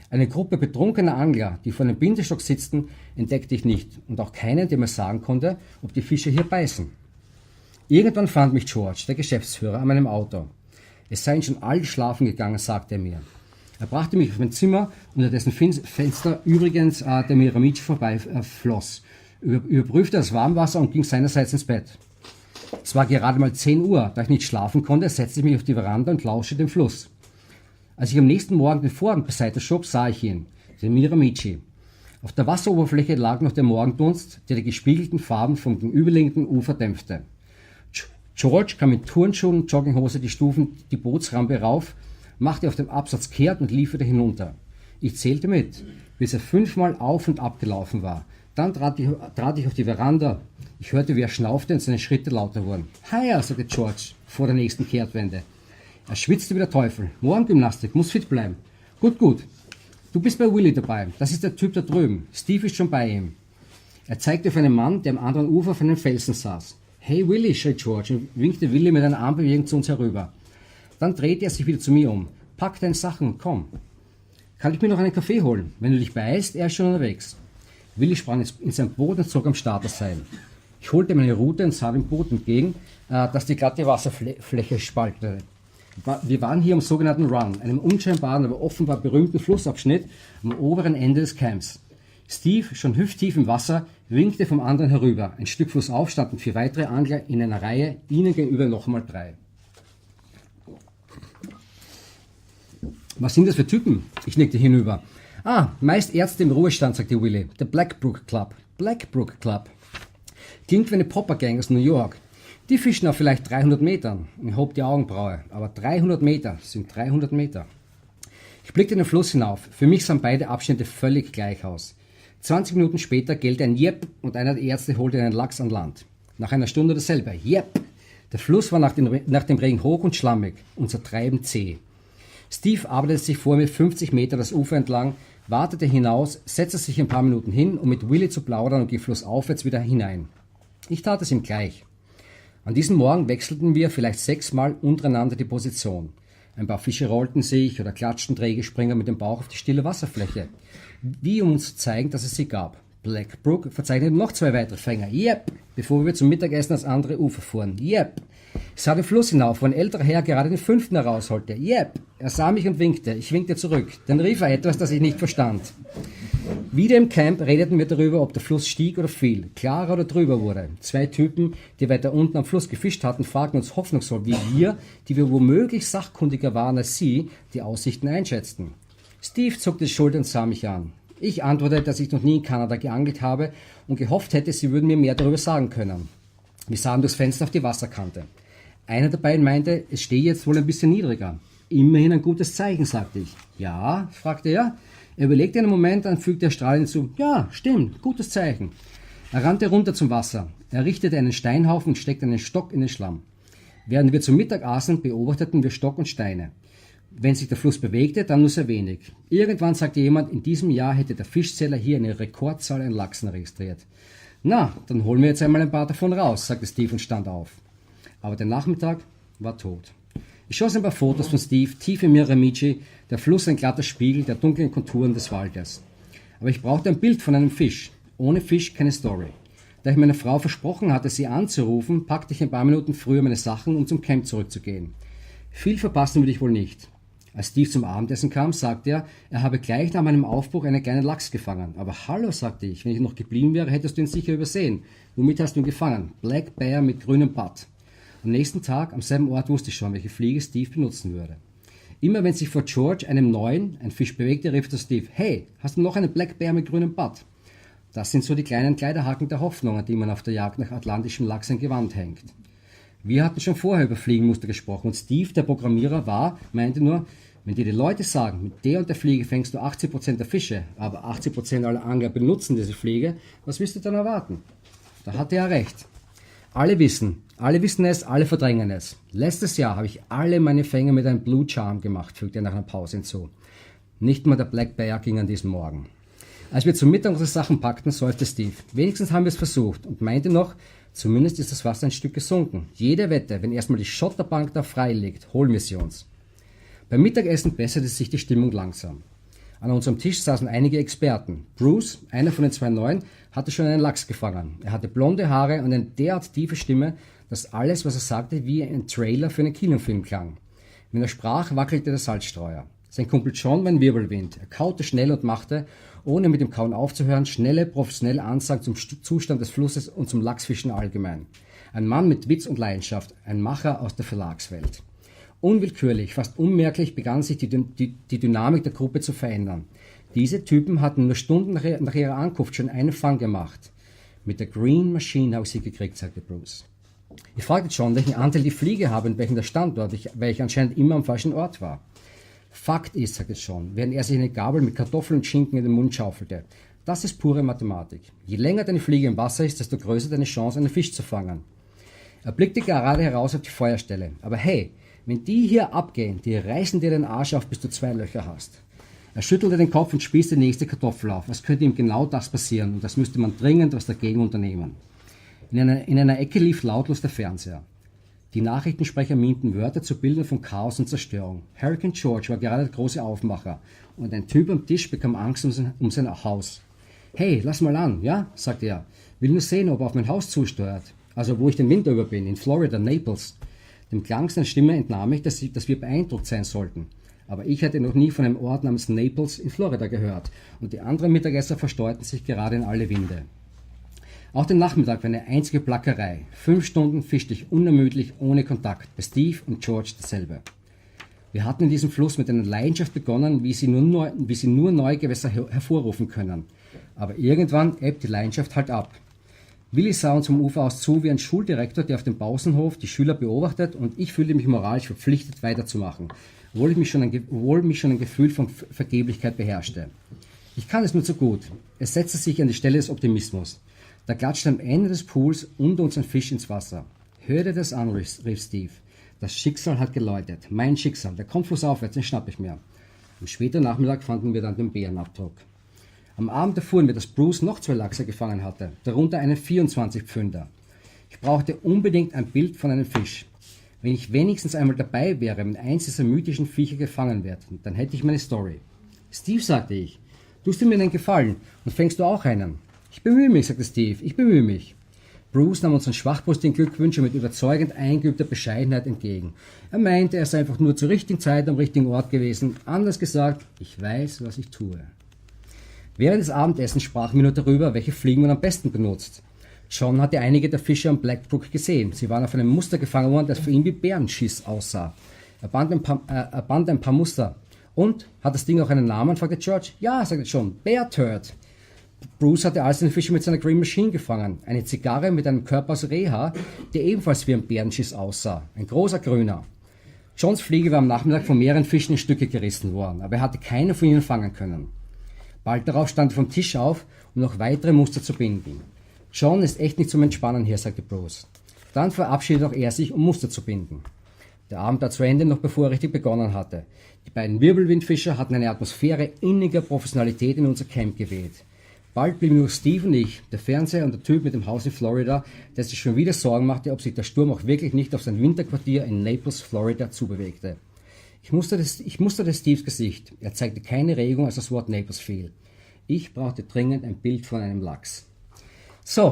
Eine Gruppe betrunkener Angler, die vor einem Bindestock sitzten, entdeckte ich nicht und auch keinen, der mir sagen konnte, ob die Fische hier beißen. Irgendwann fand mich George, der Geschäftsführer, an meinem Auto. Es seien schon alle schlafen gegangen, sagte er mir. Er brachte mich auf mein Zimmer, unter dessen Fenster übrigens der Miramichi vorbeifloss, überprüfte das Warmwasser und ging seinerseits ins Bett. Es war gerade mal 10 Uhr, da ich nicht schlafen konnte, setzte ich mich auf die Veranda und lauschte dem Fluss. Als ich am nächsten Morgen den Vorhang beiseite schob, sah ich ihn, den Miramichi. Auf der Wasseroberfläche lag noch der Morgendunst, der die gespiegelten Farben vom gegenüberliegenden Ufer dämpfte. George kam mit Turnschuhen und Jogginghose die Stufen, die Bootsrampe rauf, machte auf dem Absatz kehrt und lief wieder hinunter. Ich zählte mit, bis er 5-mal auf und ab gelaufen war. Dann trat ich auf die Veranda. Ich hörte, wie er schnaufte und seine Schritte lauter wurden. Heia, sagte George vor der nächsten Kehrtwende. Er schwitzte wie der Teufel. Morgengymnastik, muss fit bleiben. Gut. Du bist bei Willy dabei. Das ist der Typ da drüben. Steve ist schon bei ihm. Er zeigte auf einen Mann, der am anderen Ufer auf einem Felsen saß. Hey Willy, schrie George und winkte Willy mit einer Armbewegung zu uns herüber. Dann drehte er sich wieder zu mir um. Pack deine Sachen und komm. Kann ich mir noch einen Kaffee holen? Wenn du dich beeilst, er ist schon unterwegs. Willy sprang in sein Boot und zog am Starterseil. Ich holte meine Rute und sah dem Boot entgegen, das die glatte Wasserfläche spaltete. Wir waren hier am sogenannten Run, einem unscheinbaren, aber offenbar berühmten Flussabschnitt am oberen Ende des Camps. Steve, schon hüfttief im Wasser, winkte vom anderen herüber. Ein Stück flussauf standen 4 weitere Angler in einer Reihe, ihnen gegenüber noch einmal 3. Was sind das für Typen? Ich nickte hinüber. Meist Ärzte im Ruhestand, sagte Willy. Der Blackbrook Club. Blackbrook Club. Klingt wie eine Poppergang aus New York. Die fischen auf vielleicht 300 Metern. Ich hob die Augenbraue. Aber 300 Meter sind 300 Meter. Ich blickte den Fluss hinauf. Für mich sahen beide Abschnitte völlig gleich aus. 20 Minuten später gellte ein Jep und einer der Ärzte holte einen Lachs an Land. Nach einer Stunde dasselbe. Jep. Der Fluss war nach dem Regen hoch und schlammig, unser Treiben zäh. Steve arbeitete sich vor mir 50 Meter das Ufer entlang, wartete hinaus, setzte sich ein paar Minuten hin, um mit Willy zu plaudern und ging flussaufwärts wieder hinein. Ich tat es ihm gleich. An diesem Morgen wechselten wir vielleicht 6 Mal untereinander die Position. Ein paar Fische rollten sich oder klatschten träge Springer mit dem Bauch auf die stille Wasserfläche, wie um uns zu zeigen, dass es sie gab. Blackbrook verzeichnete noch 2 weitere Fänger. Yep, bevor wir zum Mittagessen ans andere Ufer fuhren. Yep. Ich sah den Fluss hinauf, wo ein älterer Herr gerade den 5. herausholte. Yep. Er sah mich und winkte. Ich winkte zurück. Dann rief er etwas, das ich nicht verstand. Wieder im Camp redeten wir darüber, ob der Fluss stieg oder fiel, klarer oder trüber wurde. 2 Typen, die weiter unten am Fluss gefischt hatten, fragten uns hoffnungsvoll, wie wir, die wir womöglich sachkundiger waren als sie, die Aussichten einschätzten. Steve zuckte die Schultern und sah mich an. Ich antwortete, dass ich noch nie in Kanada geangelt habe und gehofft hätte, sie würden mir mehr darüber sagen können. Wir sahen durchs Fenster auf die Wasserkante. Einer der beiden meinte, es stehe jetzt wohl ein bisschen niedriger. Immerhin ein gutes Zeichen, sagte ich. Ja, fragte er. Er überlegte einen Moment, dann fügte er strahlend hinzu. Ja, stimmt, gutes Zeichen. Er rannte runter zum Wasser. Er richtete einen Steinhaufen und steckte einen Stock in den Schlamm. Während wir zum Mittag aßen, beobachteten wir Stock und Steine. Wenn sich der Fluss bewegte, dann nur sehr wenig. Irgendwann sagte jemand, in diesem Jahr hätte der Fischzähler hier eine Rekordzahl an Lachsen registriert. Na, dann holen wir jetzt einmal ein paar davon raus, sagte Steve und stand auf. Aber der Nachmittag war tot. Ich schoss ein paar Fotos von Steve, tief im Miramichi, der Fluss ein glatter Spiegel der dunklen Konturen des Waldes. Aber ich brauchte ein Bild von einem Fisch. Ohne Fisch keine Story. Da ich meiner Frau versprochen hatte, sie anzurufen, packte ich ein paar Minuten früher meine Sachen, um zum Camp zurückzugehen. Viel verpassen würde ich wohl nicht. Als Steve zum Abendessen kam, sagte er, er habe gleich nach meinem Aufbruch einen kleinen Lachs gefangen. Aber hallo, sagte ich, wenn ich noch geblieben wäre, hättest du ihn sicher übersehen. Womit hast du ihn gefangen? Black Bear mit grünem Butt. Am nächsten Tag, am selben Ort, wusste ich schon, welche Fliege Steve benutzen würde. Immer wenn sich vor George, einem neuen, ein Fisch bewegte, rief der Steve, hey, hast du noch einen Black Bear mit grünem Butt? Das sind so die kleinen Kleiderhaken der Hoffnung, an die man auf der Jagd nach atlantischem Lachs ein Gewand hängt. Wir hatten schon vorher über Fliegenmuster gesprochen und Steve, der Programmierer meinte nur, wenn dir die Leute sagen, mit der und der Fliege fängst du 80% der Fische, aber 80% aller Angler benutzen diese Fliege, was willst du dann erwarten? Da hatte er recht. Alle wissen es, alle verdrängen es. Letztes Jahr habe ich alle meine Fänge mit einem Blue Charm gemacht, fügte er nach einer Pause hinzu. Nicht mal der Black Bear ging an diesem Morgen. Als wir zum Mittag unsere Sachen packten, seufzte Steve. Wenigstens haben wir es versucht und meinte noch, zumindest ist das Wasser ein Stück gesunken. Jede Wette, wenn erstmal die Schotterbank da frei liegt, holen wir sie uns. Beim Mittagessen besserte sich die Stimmung langsam. An unserem Tisch saßen einige Experten. Bruce, einer von den 2 Neuen, hatte schon einen Lachs gefangen. Er hatte blonde Haare und eine derart tiefe Stimme, dass alles, was er sagte, wie ein Trailer für einen Kinofilm klang. Wenn er sprach, wackelte der Salzstreuer. Sein Kumpel John war ein Wirbelwind. Er kaute schnell und machte, ohne mit dem Kauen aufzuhören, schnelle, professionelle Ansagen zum Zustand des Flusses und zum Lachsfischen allgemein. Ein Mann mit Witz und Leidenschaft, ein Macher aus der Verlagswelt. Unwillkürlich, fast unmerklich begann sich die Dynamik der Gruppe zu verändern. Diese Typen hatten nur Stunden nach ihrer Ankunft schon einen Fang gemacht. Mit der Green Machine habe ich sie gekriegt, sagte Bruce. Ich fragte John, welchen Anteil die Fliege habe und welchen der Standort, weil ich anscheinend immer am falschen Ort war. Fakt ist, sagte John, während er sich eine Gabel mit Kartoffeln und Schinken in den Mund schaufelte. Das ist pure Mathematik. Je länger deine Fliege im Wasser ist, desto größer deine Chance, einen Fisch zu fangen. Er blickte gerade heraus auf die Feuerstelle. Aber hey, wenn die hier abgehen, die reißen dir den Arsch auf, bis du 2 Löcher hast. Er schüttelte den Kopf und spießte die nächste Kartoffel auf. Es könnte ihm genau das passieren und das müsste man dringend was dagegen unternehmen. In einer Ecke lief lautlos der Fernseher. Die Nachrichtensprecher mienten Wörter zu Bildern von Chaos und Zerstörung. Hurricane George war gerade der große Aufmacher und ein Typ am Tisch bekam Angst um sein Haus. Hey, lass mal an, ja? Sagte er. Will nur sehen, ob er auf mein Haus zusteuert. Also wo ich den Winter über bin, in Florida, Naples. Dem Klang seiner Stimme entnahm ich, dass wir beeindruckt sein sollten. Aber ich hatte noch nie von einem Ort namens Naples in Florida gehört und die anderen Mittagesser versteuerten sich gerade in alle Winde. Auch der Nachmittag war eine einzige Plackerei. 5 Stunden fischte ich unermüdlich, ohne Kontakt. Bei Steve und George dasselbe. Wir hatten in diesem Fluss mit einer Leidenschaft begonnen, wie sie nur neue Gewässer hervorrufen können. Aber irgendwann ebbt die Leidenschaft halt ab. Willi sah uns vom Ufer aus zu wie ein Schuldirektor, der auf dem Pausenhof die Schüler beobachtet und ich fühlte mich moralisch verpflichtet, weiterzumachen, obwohl mich schon ein Gefühl von Vergeblichkeit beherrschte. Ich kann es nur zu gut. Es setzte sich an die Stelle des Optimismus. Da klatschte am Ende des Pools unter uns ein Fisch ins Wasser. Hör dir das an, rief Steve. Das Schicksal hat geläutet. Mein Schicksal. Der kommt flussaufwärts, den schnapp ich mir. Am späten Nachmittag fanden wir dann den Bärenabdruck. Am Abend erfuhren wir, dass Bruce noch 2 Lachse gefangen hatte, darunter einen 24-Pfünder. Ich brauchte unbedingt ein Bild von einem Fisch. Wenn ich wenigstens einmal dabei wäre, wenn eins dieser mythischen Viecher gefangen wird, dann hätte ich meine Story. Steve, sagte ich, tust du mir einen Gefallen und fängst du auch einen? Ich bemühe mich, sagte Steve, ich bemühe mich. Bruce nahm unseren schwachbrüstigen Glückwünsche mit überzeugend eingeübter Bescheidenheit entgegen. Er meinte, er sei einfach nur zur richtigen Zeit am richtigen Ort gewesen. Anders gesagt, ich weiß, was ich tue. Während des Abendessens sprachen wir nur darüber, welche Fliegen man am besten benutzt. John hatte einige der Fische am Black Brook gesehen. Sie waren auf einem Muster gefangen worden, das für ihn wie Bärenschiss aussah. Er band ein paar Muster. Und, hat das Ding auch einen Namen, fragte George. Ja, sagte John, Bear Turd. Bruce hatte also den Fischer mit seiner Green Machine gefangen. Eine Zigarre mit einem Körper aus Rehhaar, der ebenfalls wie ein Bärenschiss aussah. Ein großer Grüner. Johns Fliege war am Nachmittag von mehreren Fischen in Stücke gerissen worden, aber er hatte keine von ihnen fangen können. Bald darauf stand er vom Tisch auf, um noch weitere Muster zu binden. John ist echt nicht zum Entspannen hier, sagte Bruce. Dann verabschiedete auch er sich, um Muster zu binden. Der Abend war zu Ende, noch bevor er richtig begonnen hatte. Die beiden Wirbelwindfischer hatten eine Atmosphäre inniger Professionalität in unser Camp geweht. Bald blieben nur Steve und ich, der Fernseher und der Typ mit dem Haus in Florida, der sich schon wieder Sorgen machte, ob sich der Sturm auch wirklich nicht auf sein Winterquartier in Naples, Florida, zubewegte. Ich musterte Steves Gesicht. Er zeigte keine Regung, als das Wort Naples fiel. Ich brauchte dringend ein Bild von einem Lachs. So,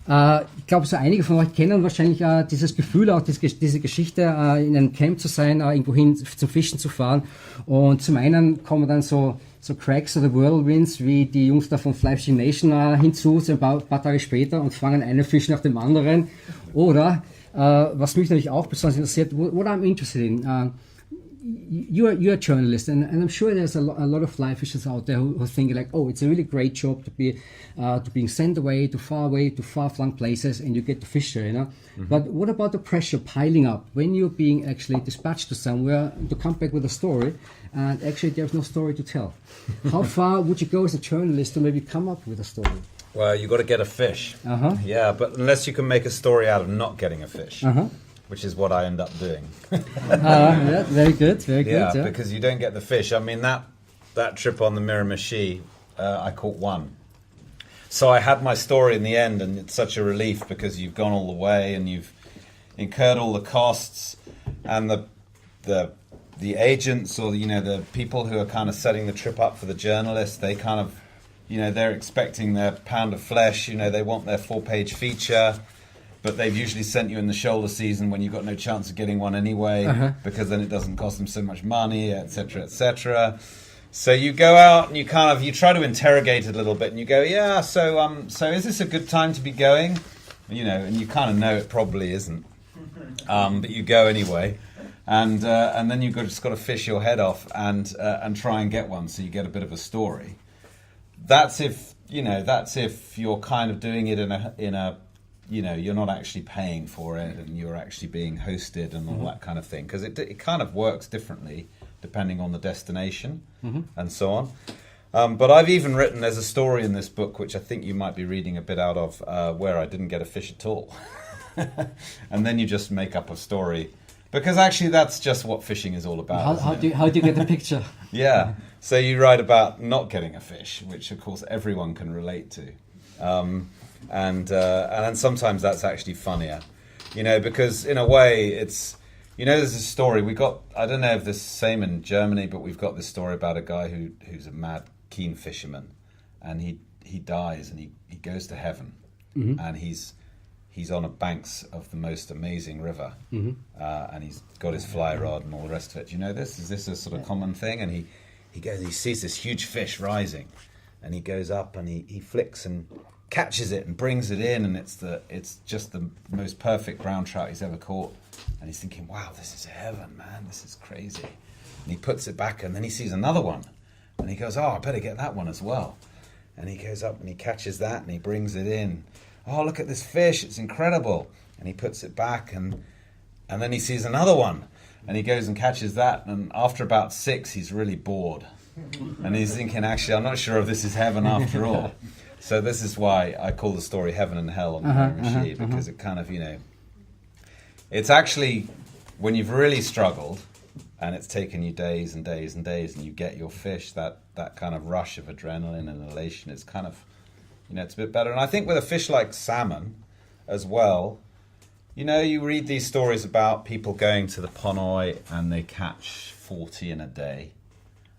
ich glaube, so einige von euch kennen wahrscheinlich dieses Gefühl, auch diese Geschichte, in einem Camp zu sein, irgendwohin zum Fischen zu fahren. Und zum einen kommen dann so Cracks oder Whirlwinds, wie die Jungs da von Fliegenfischen Nation hinzu, ein paar Tage später, und fangen einen Fisch nach dem anderen. Oder, was mich natürlich auch besonders interessiert, what I'm interested in, you're a journalist, and I'm sure there's a lot of fly fishers out there who think like, oh, it's a really great job to being sent away to far-flung places, and you get to fish there, you know. Mm-hmm. But what about the pressure piling up when you're being actually dispatched to somewhere to come back with a story, and actually there's no story to tell? How far would you go as a journalist to maybe come up with a story? Well, you got to get a fish. Uh-huh. Yeah, but unless you can make a story out of not getting a fish. Uh-huh. Which is what I end up doing. Yeah, very good. Yeah, because you don't get the fish. I mean, that trip on the Miramichi, I caught one. So I had my story in the end, and it's such a relief because you've gone all the way and you've incurred all the costs, and the agents, or the people who are kind of setting the trip up for the journalists, they kind of, they're expecting their pound of flesh. They want their 4-page feature. But they've usually sent you in the shoulder season when you've got no chance of getting one anyway, because then it doesn't cost them so much money, etc., etc. So you go out and you try to interrogate it a little bit, and you go, yeah, so is this a good time to be going? And you kind of know it probably isn't, but you go anyway, and then you've just got to fish your head off and try and get one, so you get a bit of a story. That's if you're kind of doing it in a you're not actually paying for it, and you're actually being hosted and all that kind of thing, because it kind of works differently depending on the destination and so on. But I've even written, there's a story in this book which I think you might be reading a bit out of, where I didn't get a fish at all. And then you just make up a story, because actually that's just what fishing is all about. How do you get the picture? Yeah, so you write about not getting a fish, which of course everyone can relate to. And then sometimes that's actually funnier, because in a way it's, there's a story we got. I don't know if this is the same in Germany, but we've got this story about a guy who's a mad keen fisherman, and he dies and he goes to heaven, and he's on the banks of the most amazing river, and he's got his fly rod and all the rest of it. Do you know this? Is this a sort of common thing? And he goes, he sees this huge fish rising, and he goes up and he flicks and catches it and brings it in, and it's just the most perfect brown trout he's ever caught, and he's thinking, wow, this is heaven, man, this is crazy. And he puts it back, and then he sees another one, and he goes, oh, I better get that one as well. And he goes up and he catches that and he brings it in. Oh, look at this fish, it's incredible. And he puts it back, and then he sees another one, and he goes and catches that, and after about 6 he's really bored, and he's thinking, actually, I'm not sure if this is heaven after all. So this is why I call the story Heaven and Hell on the Miramichi, because it kind of, it's actually when you've really struggled and it's taken you days and days and days and you get your fish, that kind of rush of adrenaline and elation is kind of, it's a bit better. And I think with a fish like salmon as well, you read these stories about people going to the Ponoi and they catch 40 in a day.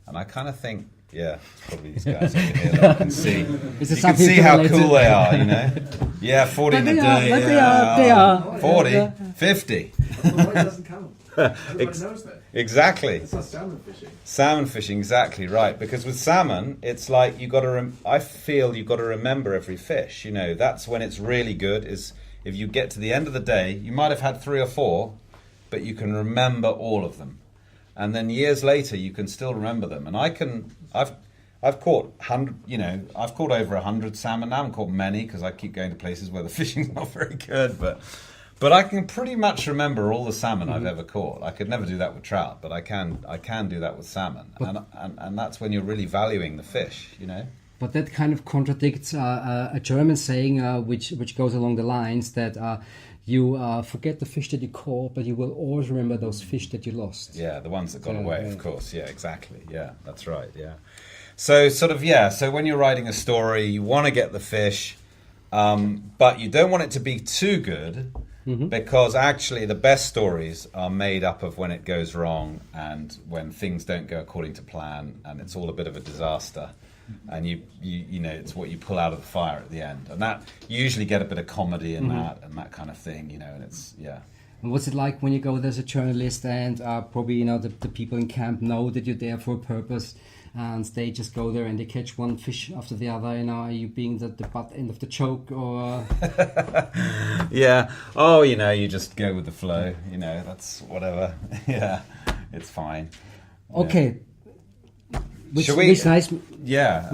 And I kind of think, yeah, it's probably these guys over here that can see. You can see how cool they are, Yeah, 40 in a day. They are. 40, 50. Well, why doesn't count? Everybody knows that. Exactly. It's not salmon fishing. Salmon fishing, exactly right. Because with salmon, it's like I feel you've got to remember every fish. That's when it's really good. Is if you get to the end of the day, you might have had 3 or 4, but you can remember all of them, and then years later you can still remember them. And I've caught I've caught over 100 salmon now. I haven't caught many because I keep going to places where the fishing's not very good, but I can pretty much remember all the salmon I've ever caught. I could never do that with trout, but I can do that with salmon, and that's when you're really valuing the fish, But that kind of contradicts a German saying which goes along the lines that you forget the fish that you caught, but you will always remember those fish that you lost. Yeah, the ones that got away, of course. Yeah, exactly. Yeah, that's right. Yeah. So so when you're writing a story, you want to get the fish, but you don't want it to be too good. Mm-hmm. Because actually the best stories are made up of when it goes wrong and when things don't go according to plan and it's all a bit of a disaster, and you it's what you pull out of the fire at the end, and that you usually get a bit of comedy in that and that kind of thing, and it's And what's it like when you go there as a journalist and probably the people in camp know that you're there for a purpose, and they just go there and they catch one fish after the other? Are you being the butt end of the joke, or? Yeah. Oh, you just go with the flow. That's whatever. Yeah, it's fine. Okay. Should we? Nice. Yeah.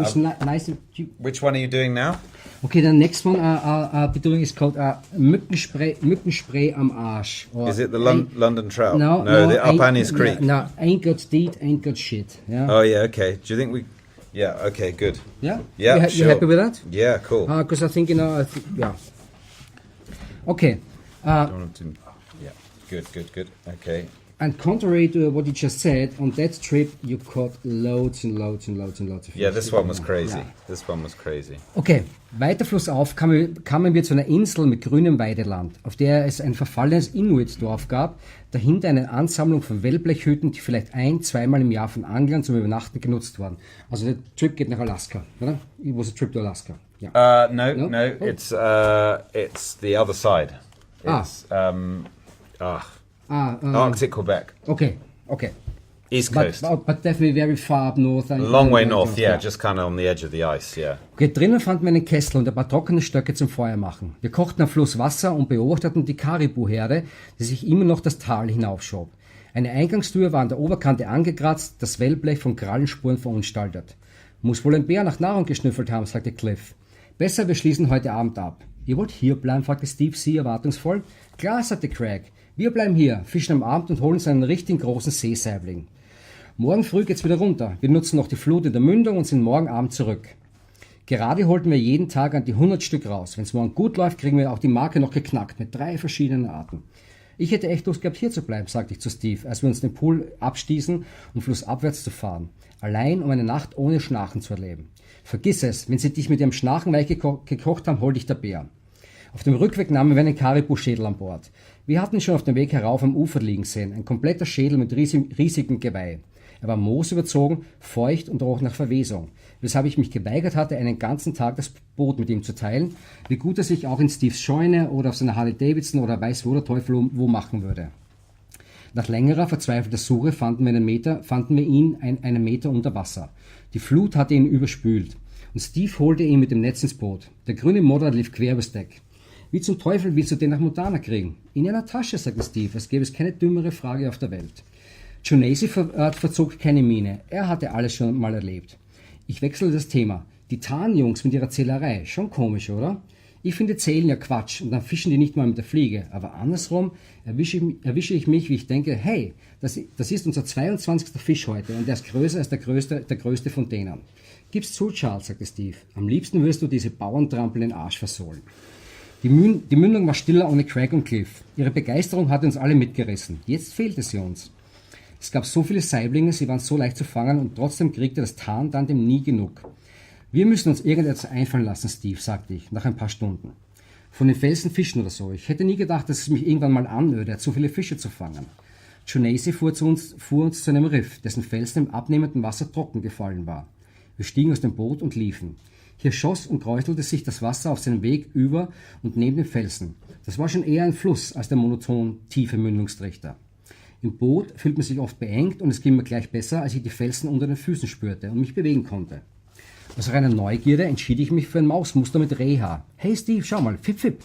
Nice. Which one are you doing now? Okay, the next one I'll be doing is called Mückenspray am Arsch. Is it the London trout? No, the Alpanis Creek. No, ain't got deed, ain't got shit. Yeah. Oh yeah, okay. Do you think we? Yeah. Okay. Good. Yeah. Yeah. You happy with that? Yeah. Cool. Because I think yeah. Okay. Yeah. Good. Okay. And contrary to what you just said, on that trip you caught loads and loads and loads and loads of fish. Yeah, this one was crazy. Ja. This one was crazy. Okay, weiter flussauf kamen wir zu einer Insel mit grünem Weideland, auf der es ein verfallenes Inuit-Dorf gab, dahinter eine Ansammlung von Wellblechhütten, die vielleicht 1-2 Mal im Jahr von Anglern zum Übernachten genutzt wurden. Also der Trip geht nach Alaska, oder? It was a trip to Alaska. Yeah. No. Oh. It's the other side. It's Arctic Quebec. Okay. East Coast. But definitely very far up north. Long way north, yeah, just kind of on the edge of the ice, yeah. Okay, drinnen fanden wir einen Kessel und ein paar trockene Stöcke zum Feuer machen. Wir kochten am Fluss Wasser und beobachteten die Karibu-Herde, die sich immer noch das Tal hinaufschob. Eine Eingangstür war an der Oberkante angekratzt, das Wellblech von Krallenspuren verunstaltet. Muss wohl ein Bär nach Nahrung geschnüffelt haben, sagte Cliff. Besser, wir schließen heute Abend ab. Ihr wollt hier bleiben, fragte Steve sie erwartungsvoll. Klar, sagte Craig. Wir bleiben hier, fischen am Abend und holen uns einen richtigen großen Seesaibling. Morgen früh geht's wieder runter. Wir nutzen noch die Flut in der Mündung und sind morgen Abend zurück. Gerade holten wir jeden Tag an die 100 Stück raus. Wenn es morgen gut läuft, kriegen wir auch die Marke noch geknackt mit 3 verschiedenen Arten. Ich hätte echt Lust gehabt, hier zu bleiben, sagte ich zu Steve, als wir uns den Pool abstießen, um flussabwärts zu fahren. Allein, um eine Nacht ohne Schnarchen zu erleben. Vergiss es, wenn sie dich mit ihrem Schnarchen weich gekocht haben, hol dich der Bär. Auf dem Rückweg nahmen wir einen Karibu-Schädel an Bord. Wir hatten ihn schon auf dem Weg herauf am Ufer liegen sehen, ein kompletter Schädel mit riesigem Geweih. Er war moosüberzogen, feucht und roch nach Verwesung, weshalb ich mich geweigert hatte, einen ganzen Tag das Boot mit ihm zu teilen, wie gut er sich auch in Steves Scheune oder auf seiner Harley-Davidson oder weiß wo der Teufel wo machen würde. Nach längerer, verzweifelter Suche fanden wir ihn einen Meter unter Wasser. Die Flut hatte ihn überspült und Steve holte ihn mit dem Netz ins Boot. Der grüne Modder lief quer übers Deck. Wie zum Teufel willst du den nach Montana kriegen? In einer Tasche, sagte Steve, als gäbe es keine dümmere Frage auf der Welt. Jonesi verzog keine Miene. Er hatte alles schon mal erlebt. Ich wechselte das Thema. Die Tarnjungs mit ihrer Zählerei. Schon komisch, oder? Ich finde Zählen ja Quatsch und dann fischen die nicht mal mit der Fliege. Aber andersrum erwische ich mich, wie ich denke, hey, das ist unser 22. Fisch heute und der ist größer als der größte von denen. Gib's zu, Charles, sagte Steve. Am liebsten würdest du diese Bauerntrampel den Arsch versohlen. Die Mündung war stiller ohne Craig und Cliff. Ihre Begeisterung hatte uns alle mitgerissen. Jetzt fehlte sie uns. Es gab so viele Saiblinge, sie waren so leicht zu fangen und trotzdem kriegte das Tarntandem nie genug. Wir müssen uns irgendetwas einfallen lassen, Steve, sagte ich, nach ein paar Stunden. Von den Felsen fischen oder so. Ich hätte nie gedacht, dass es mich irgendwann mal anödet, so viele Fische zu fangen. Jonesy fuhr uns zu einem Riff, dessen Felsen im abnehmenden Wasser trocken gefallen war. Wir stiegen aus dem Boot und liefen. Hier schoss und kräuselte sich das Wasser auf seinem Weg über und neben dem Felsen. Das war schon eher ein Fluss als der monoton tiefe Mündungstrichter. Im Boot fühlt man sich oft beengt und es ging mir gleich besser, als ich die Felsen unter den Füßen spürte und mich bewegen konnte. Aus reiner Neugierde entschied ich mich für ein Mausmuster mit Rehhaar. Hey Steve, schau mal, fip fip.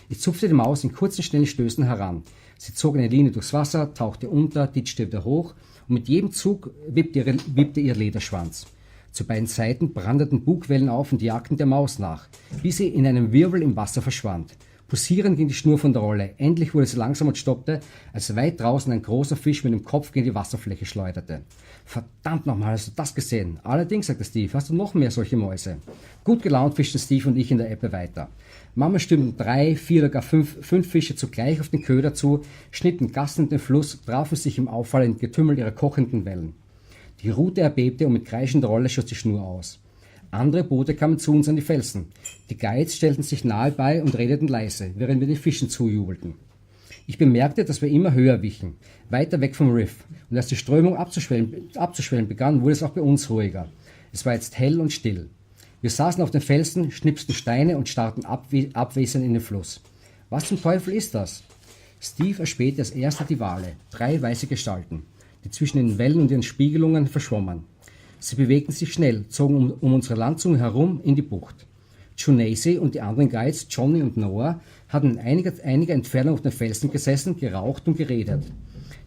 Ich zupfte die Maus in kurzen, schnellen Stößen heran. Sie zog eine Linie durchs Wasser, tauchte unter, ditchte wieder hoch und mit jedem Zug wippte ihr Lederschwanz. Zu beiden Seiten brandeten Bugwellen auf und jagten der Maus nach, bis sie in einem Wirbel im Wasser verschwand. Pulsierend ging die Schnur von der Rolle. Endlich wurde sie langsam und stoppte, als weit draußen ein großer Fisch mit dem Kopf gegen die Wasserfläche schleuderte. Verdammt nochmal, hast du das gesehen? Allerdings, sagte Steve, hast du noch mehr solche Mäuse? Gut gelaunt fischten Steve und ich in der Ebbe weiter. Mama stürmten 3, 4 oder gar 5 Fische zugleich auf den Köder zu, schnitten gassend den Fluss, trafen sich im auffallenden Getümmel ihrer kochenden Wellen. Die Rute erbebte und mit kreischender Rolle schoss die Schnur aus. Andere Boote kamen zu uns an die Felsen. Die Guides stellten sich nahe bei und redeten leise, während wir den Fischen zujubelten. Ich bemerkte, dass wir immer höher wichen, weiter weg vom Riff. Und als die Strömung abzuschwellen begann, wurde es auch bei uns ruhiger. Es war jetzt hell und still. Wir saßen auf den Felsen, schnipsten Steine und starrten abwesend in den Fluss. Was zum Teufel ist das? Steve erspähte als erster die Wale, 3 weiße Gestalten, die zwischen den Wellen und ihren Spiegelungen verschwommen. Sie bewegten sich schnell, zogen um unsere Landzunge herum in die Bucht. Jonesy und die anderen Guides, Johnny und Noah, hatten in einiger Entfernung auf den Felsen gesessen, geraucht und geredet.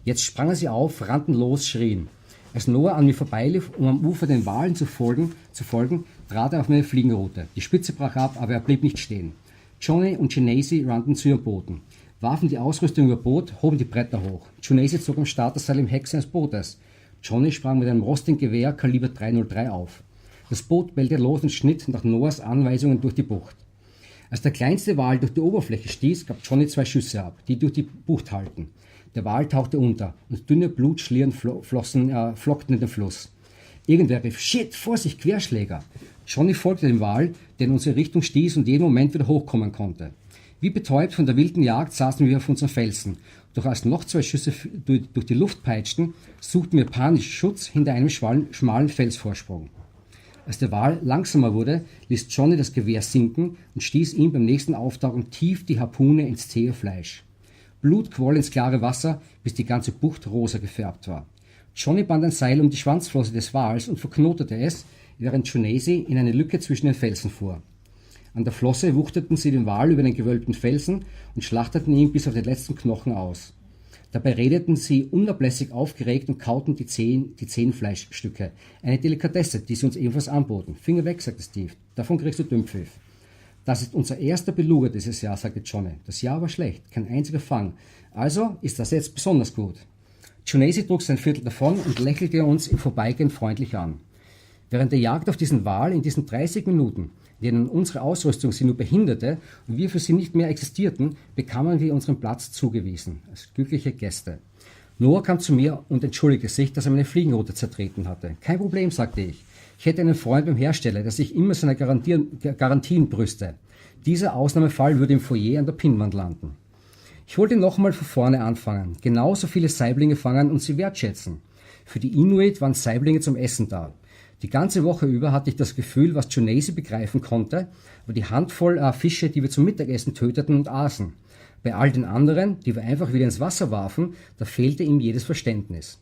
Jetzt sprangen sie auf, rannten los, schrien. Als Noah an mir vorbeilief, um am Ufer den Walen zu folgen, trat er auf meine Fliegenroute. Die Spitze brach ab, aber er blieb nicht stehen. Johnny und Jonesy rannten zu ihren Booten, warfen die Ausrüstung über Boot, hoben die Bretter hoch. Jonesy zog am Starterseil im Heck seines Bootes. Johnny sprang mit einem rostigen Gewehr Kaliber 303 auf. Das Boot bellte los und schnitt nach Noahs Anweisungen durch die Bucht. Als der kleinste Wal durch die Oberfläche stieß, gab Johnny 2 Schüsse ab, die durch die Bucht hallten. Der Wal tauchte unter und dünne Blutschlieren flockten in den Fluss. Irgendwer rief, Shit, Vorsicht, Querschläger! Johnny folgte dem Wal, der in unsere Richtung stieß und jeden Moment wieder hochkommen konnte. Wie betäubt von der wilden Jagd saßen wir auf unseren Felsen. Doch als noch 2 Schüsse durch die Luft peitschten, suchten wir panisch Schutz hinter einem schmalen Felsvorsprung. Als der Wal langsamer wurde, ließ Johnny das Gewehr sinken und stieß ihm beim nächsten Auftauchen tief die Harpune ins zähe Fleisch. Blut quoll ins klare Wasser, bis die ganze Bucht rosa gefärbt war. Johnny band ein Seil um die Schwanzflosse des Wals und verknotete es, während Jonesy in eine Lücke zwischen den Felsen fuhr. An der Flosse wuchteten sie den Wal über den gewölbten Felsen und schlachteten ihn bis auf den letzten Knochen aus. Dabei redeten sie unablässig aufgeregt und kauten die Zehenfleischstücke. Eine Delikatesse, die sie uns ebenfalls anboten. Finger weg, sagte Steve. Davon kriegst du Dünnpfiff. Das ist unser erster Beluga dieses Jahr, sagte Johnny. Das Jahr war schlecht, kein einziger Fang. Also ist das jetzt besonders gut. Jonesy trug sein Viertel davon und lächelte uns im Vorbeigehen freundlich an. Während der Jagd auf diesen Wal in diesen 30 Minuten, in denen unsere Ausrüstung sie nur behinderte und wir für sie nicht mehr existierten, bekamen wir unseren Platz zugewiesen, als glückliche Gäste. Noah kam zu mir und entschuldigte sich, dass er meine Fliegenroute zertreten hatte. Kein Problem, sagte ich. Ich hätte einen Freund beim Hersteller, der sich immer seiner Garantien brüste. Dieser Ausnahmefall würde im Foyer an der Pinnwand landen. Ich wollte nochmal von vorne anfangen, genauso viele Saiblinge fangen und sie wertschätzen. Für die Inuit waren Saiblinge zum Essen da. Die ganze Woche über hatte ich das Gefühl, was Jonesy begreifen konnte, war die Handvoll Fische, die wir zum Mittagessen töteten und aßen. Bei all den anderen, die wir einfach wieder ins Wasser warfen, da fehlte ihm jedes Verständnis.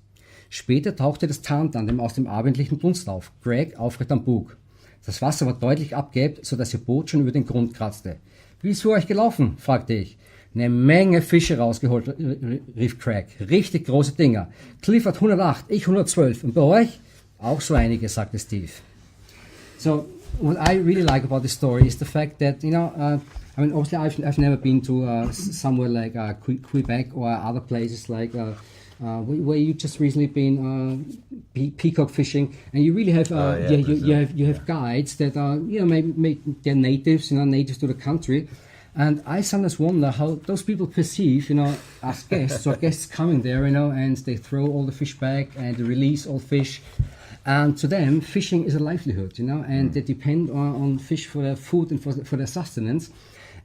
Später tauchte das Tarntandem aus dem abendlichen Dunst auf, Greg aufrecht am Bug. Das Wasser war deutlich abgeebbt, sodass ihr Boot schon über den Grund kratzte. »Wie ist für euch gelaufen?« fragte ich. »Eine Menge Fische rausgeholt«, rief Craig. »Richtig große Dinger. Cliff hat 108, ich 112. Und bei euch?« »Auch so einige«, sagte Steve. So, what I really like about this story is the fact that, I mean, obviously I've never been to somewhere like Quebec or other places like where you just recently been peacock fishing, and you really have you have guides that are maybe they're natives, natives to the country, And I sometimes wonder how those people perceive, as guests or guests coming there, and they throw all the fish back and they release all fish. And to them, fishing is a livelihood, and they depend on fish for their food and for their sustenance.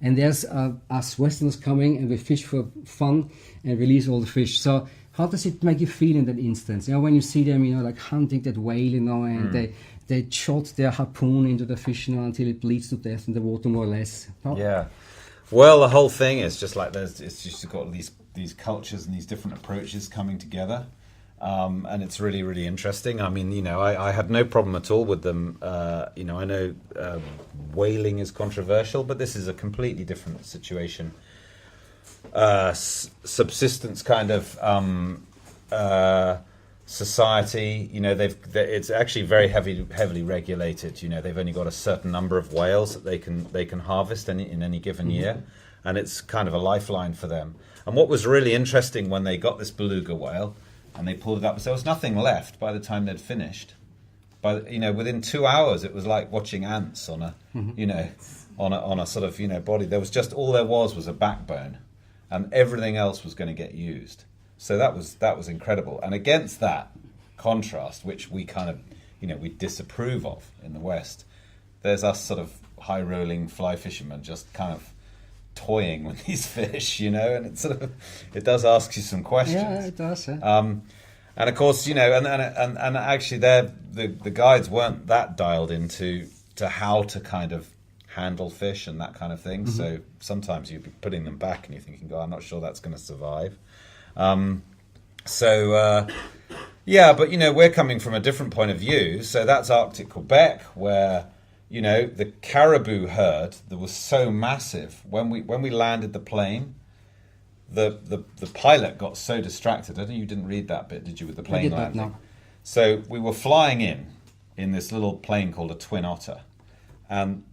And there's us Westerners coming and we fish for fun and release all the fish. So how does it make you feel in that instance? When you see them, like hunting that whale, and they shot their harpoon into the fish, until it bleeds to death in the water, more or less. Yeah. Well, the whole thing is just like it's just got these cultures and these different approaches coming together, and it's really, really interesting. I mean, I had no problem at all with them. I know whaling is controversial, but this is a completely different situation. Subsistence kind of society. It's actually very heavily regulated. They've only got a certain number of whales that they can harvest in any given year, and it's kind of a lifeline for them. And what was really interesting when they got this beluga whale and they pulled it up, there was nothing left by the time they'd finished. Within 2 hours, it was like watching ants on a on a sort of body. There was just all there was a backbone, and everything else was going to get used. So that was incredible. And against that contrast, which we kind of, we disapprove of in the West, there's us sort of high-rolling fly fishermen just kind of toying with these fish, and it does ask you some questions. Yeah, it does. Yeah. And of course, and actually, the guides weren't that dialed into how to kind of handle fish and that kind of thing. So sometimes you'd be putting them back and you're thinking, I'm not sure that's going to survive. But we're coming from a different point of view. So that's Arctic Quebec, where the caribou herd that was so massive. When we landed the plane, the pilot got so distracted. I think you didn't read that bit, did you, with the plane landing? No. So we were flying in this little plane called a Twin Otter, and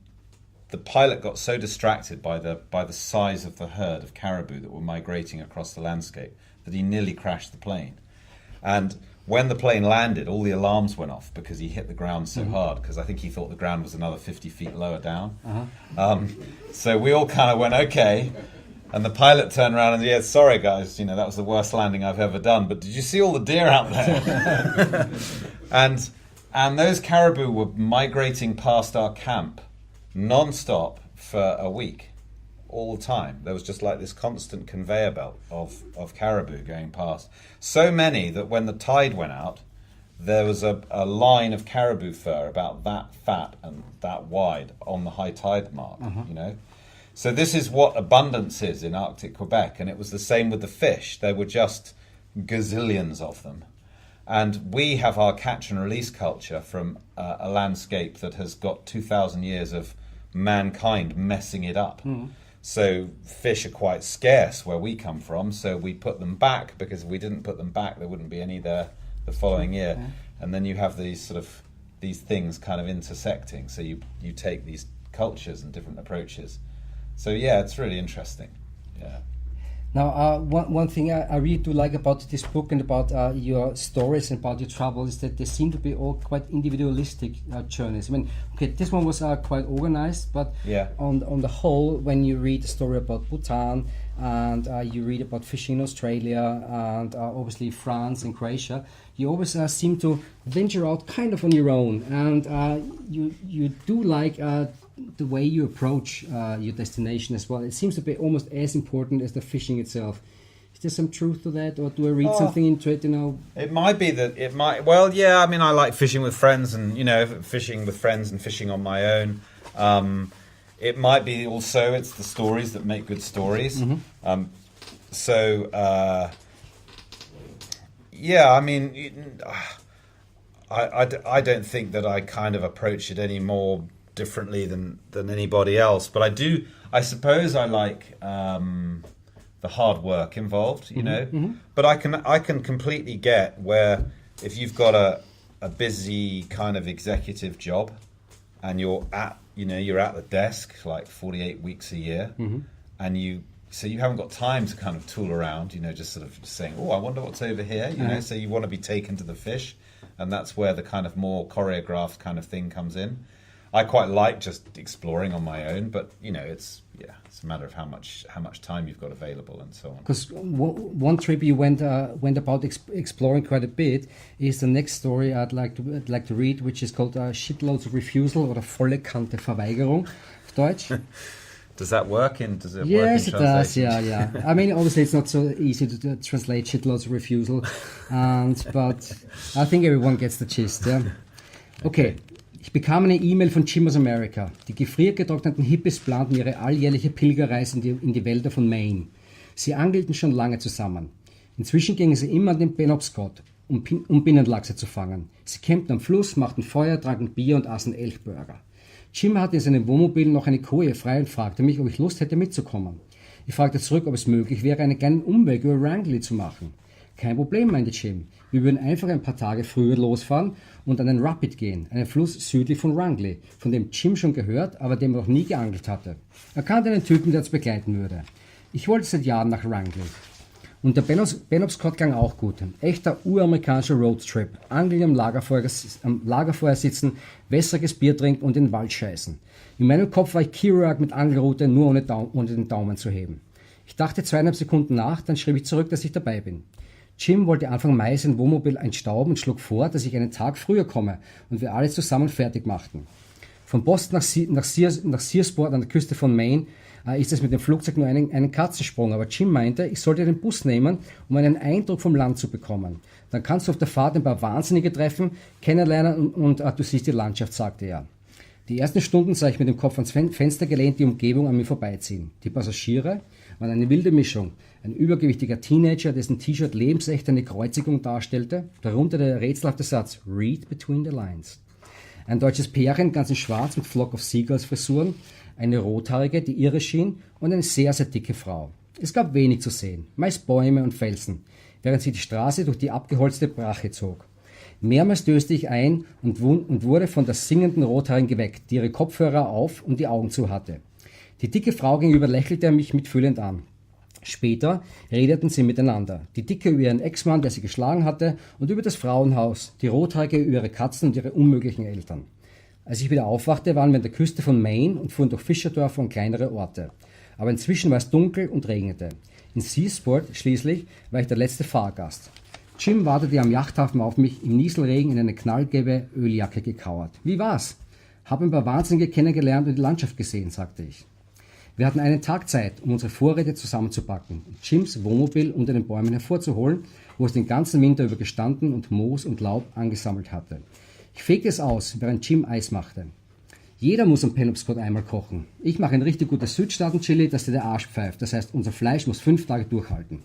the pilot got so distracted by the size of the herd of caribou that were migrating across the landscape that he nearly crashed the plane. And when the plane landed, all the alarms went off because he hit the ground so hard, because I think he thought the ground was another 50 feet lower down. So we all kind of went, okay. And the pilot turned around and sorry guys, that was the worst landing I've ever done, but did you see all the deer out there? and those caribou were migrating past our camp non-stop for a week, all the time. There was just like this constant conveyor belt of caribou going past. So many that when the tide went out, there was a line of caribou fur about that fat and that wide on the high tide mark, So this is what abundance is in Arctic Quebec, and it was the same with the fish. There were just gazillions of them. And we have our catch and release culture from a landscape that has got 2,000 years of mankind messing it up. So fish are quite scarce where we come from, so we put them back, because if we didn't put them back, there wouldn't be any there the following year. And then you have these things kind of intersecting. So you take these cultures and different approaches. So yeah, it's really interesting. Yeah. Now, one thing I really do like about this book and about your stories and about your travel is that they seem to be all quite individualistic journeys. I mean, okay, this one was quite organized, but on the whole, when you read the story about Bhutan and you read about fishing in Australia and obviously France and Croatia, you always seem to venture out kind of on your own, and you do like the way you approach your destination as well. It seems to be almost as important as the fishing itself. Is there some truth to that, or do I read something into it? It might be that it might. Well, yeah. I mean, I like fishing with friends, and fishing with friends and fishing on my own. It might be also it's the stories that make good stories. Yeah. I mean, I don't think that I kind of approach it any more differently than anybody else, but I suppose I like the hard work involved, but I can completely get where if you've got a busy kind of executive job and you're at the desk like 48 weeks a year, and you haven't got time to kind of tool around, just sort of saying, I wonder what's over here, so you want to be taken to the fish, and that's where the kind of more choreographed kind of thing comes in. I quite like just exploring on my own, but it's a matter of how much time you've got available and so on. Because one trip you went about exploring quite a bit is the next story I'd like to read, which is called Shitloads of Refusal oder volle Kante Verweigerung auf Deutsch. Does that work in? Does it Yes, work it in does. translation? Yeah. I mean, obviously, it's not so easy to translate shitloads of refusal, but I think everyone gets the gist. Yeah. Okay. Ich bekam eine E-Mail von Jim aus Amerika. Die gefriergetrockneten Hippies planten ihre alljährliche Pilgerreise in die Wälder von Maine. Sie angelten schon lange zusammen. Inzwischen gingen sie immer an den Penobscot, um Binnenlachse zu fangen. Sie campten am Fluss, machten Feuer, tranken Bier und aßen Elchburger. Jim hatte in seinem Wohnmobil noch eine Koje frei und fragte mich, ob ich Lust hätte mitzukommen. Ich fragte zurück, ob es möglich wäre, einen kleinen Umweg über Rangeley zu machen. Kein Problem, meinte Jim. Wir würden einfach ein paar Tage früher losfahren und an den Rapid gehen, einen Fluss südlich von Rangeley, von dem Jim schon gehört, aber dem er noch nie geangelt hatte. Er kannte einen Typen, der uns begleiten würde. Ich wollte seit Jahren nach Rangeley. Und der Penobscot klang auch gut. Ein echter uramerikanischer Roadtrip. Angeln am Lagerfeuer sitzen, wässriges Bier trinken und in den Wald scheißen. In meinem Kopf war ich Kerouac mit Angelrute, nur ohne den Daumen zu heben. Ich dachte 2,5 Sekunden nach, dann schrieb ich zurück, dass ich dabei bin. Jim wollte Anfang Mai sein Wohnmobil einstauben und schlug vor, dass ich einen Tag früher komme und wir alles zusammen fertig machten. Von Boston nach Searsport an der Küste von Maine ist es mit dem Flugzeug nur einen Katzensprung, aber Jim meinte, ich sollte den Bus nehmen, um einen Eindruck vom Land zu bekommen. Dann kannst du auf der Fahrt ein paar Wahnsinnige treffen, kennenlernen und du siehst die Landschaft, sagte er. Die ersten Stunden sah ich mit dem Kopf ans Fenster gelehnt die Umgebung an mir vorbeiziehen. Die Passagiere waren eine wilde Mischung. Ein übergewichtiger Teenager, dessen T-Shirt lebensecht eine Kreuzigung darstellte, darunter der rätselhafte Satz Read between the lines. Ein deutsches Pärchen, ganz in schwarz mit Flock of Seagulls Frisuren, eine Rothaarige, die irre schien und eine sehr, sehr dicke Frau. Es gab wenig zu sehen, meist Bäume und Felsen, während sie die Straße durch die abgeholzte Brache zog. Mehrmals döste ich ein und wurde von der singenden Rothaarigen geweckt, die ihre Kopfhörer auf und die Augen zu hatte. Die dicke Frau gegenüber lächelte er mich mitfühlend an. Später redeten sie miteinander. Die Dicke über ihren Ex-Mann, der sie geschlagen hatte, und über das Frauenhaus, die Rothaarige über ihre Katzen und ihre unmöglichen Eltern. Als ich wieder aufwachte, waren wir an der Küste von Maine und fuhren durch Fischerdörfer und kleinere Orte. Aber inzwischen war es dunkel und regnete. In Searsport schließlich war ich der letzte Fahrgast. Jim wartete am Yachthafen auf mich, im Nieselregen in eine knallgelbe Öljacke gekauert. Wie war's? Hab ein paar Wahnsinnige kennengelernt und die Landschaft gesehen, sagte ich. Wir hatten einen Tag Zeit, um unsere Vorräte zusammenzupacken und Jims Wohnmobil unter den Bäumen hervorzuholen, wo es den ganzen Winter über gestanden und Moos und Laub angesammelt hatte. Ich fegte es aus, während Jim Eis machte. Jeder muss am Penobscot einmal kochen. Ich mache ein richtig gutes Südstaaten-Chili, das dir der Arsch pfeift. Das heißt, unser Fleisch muss 5 Tage durchhalten.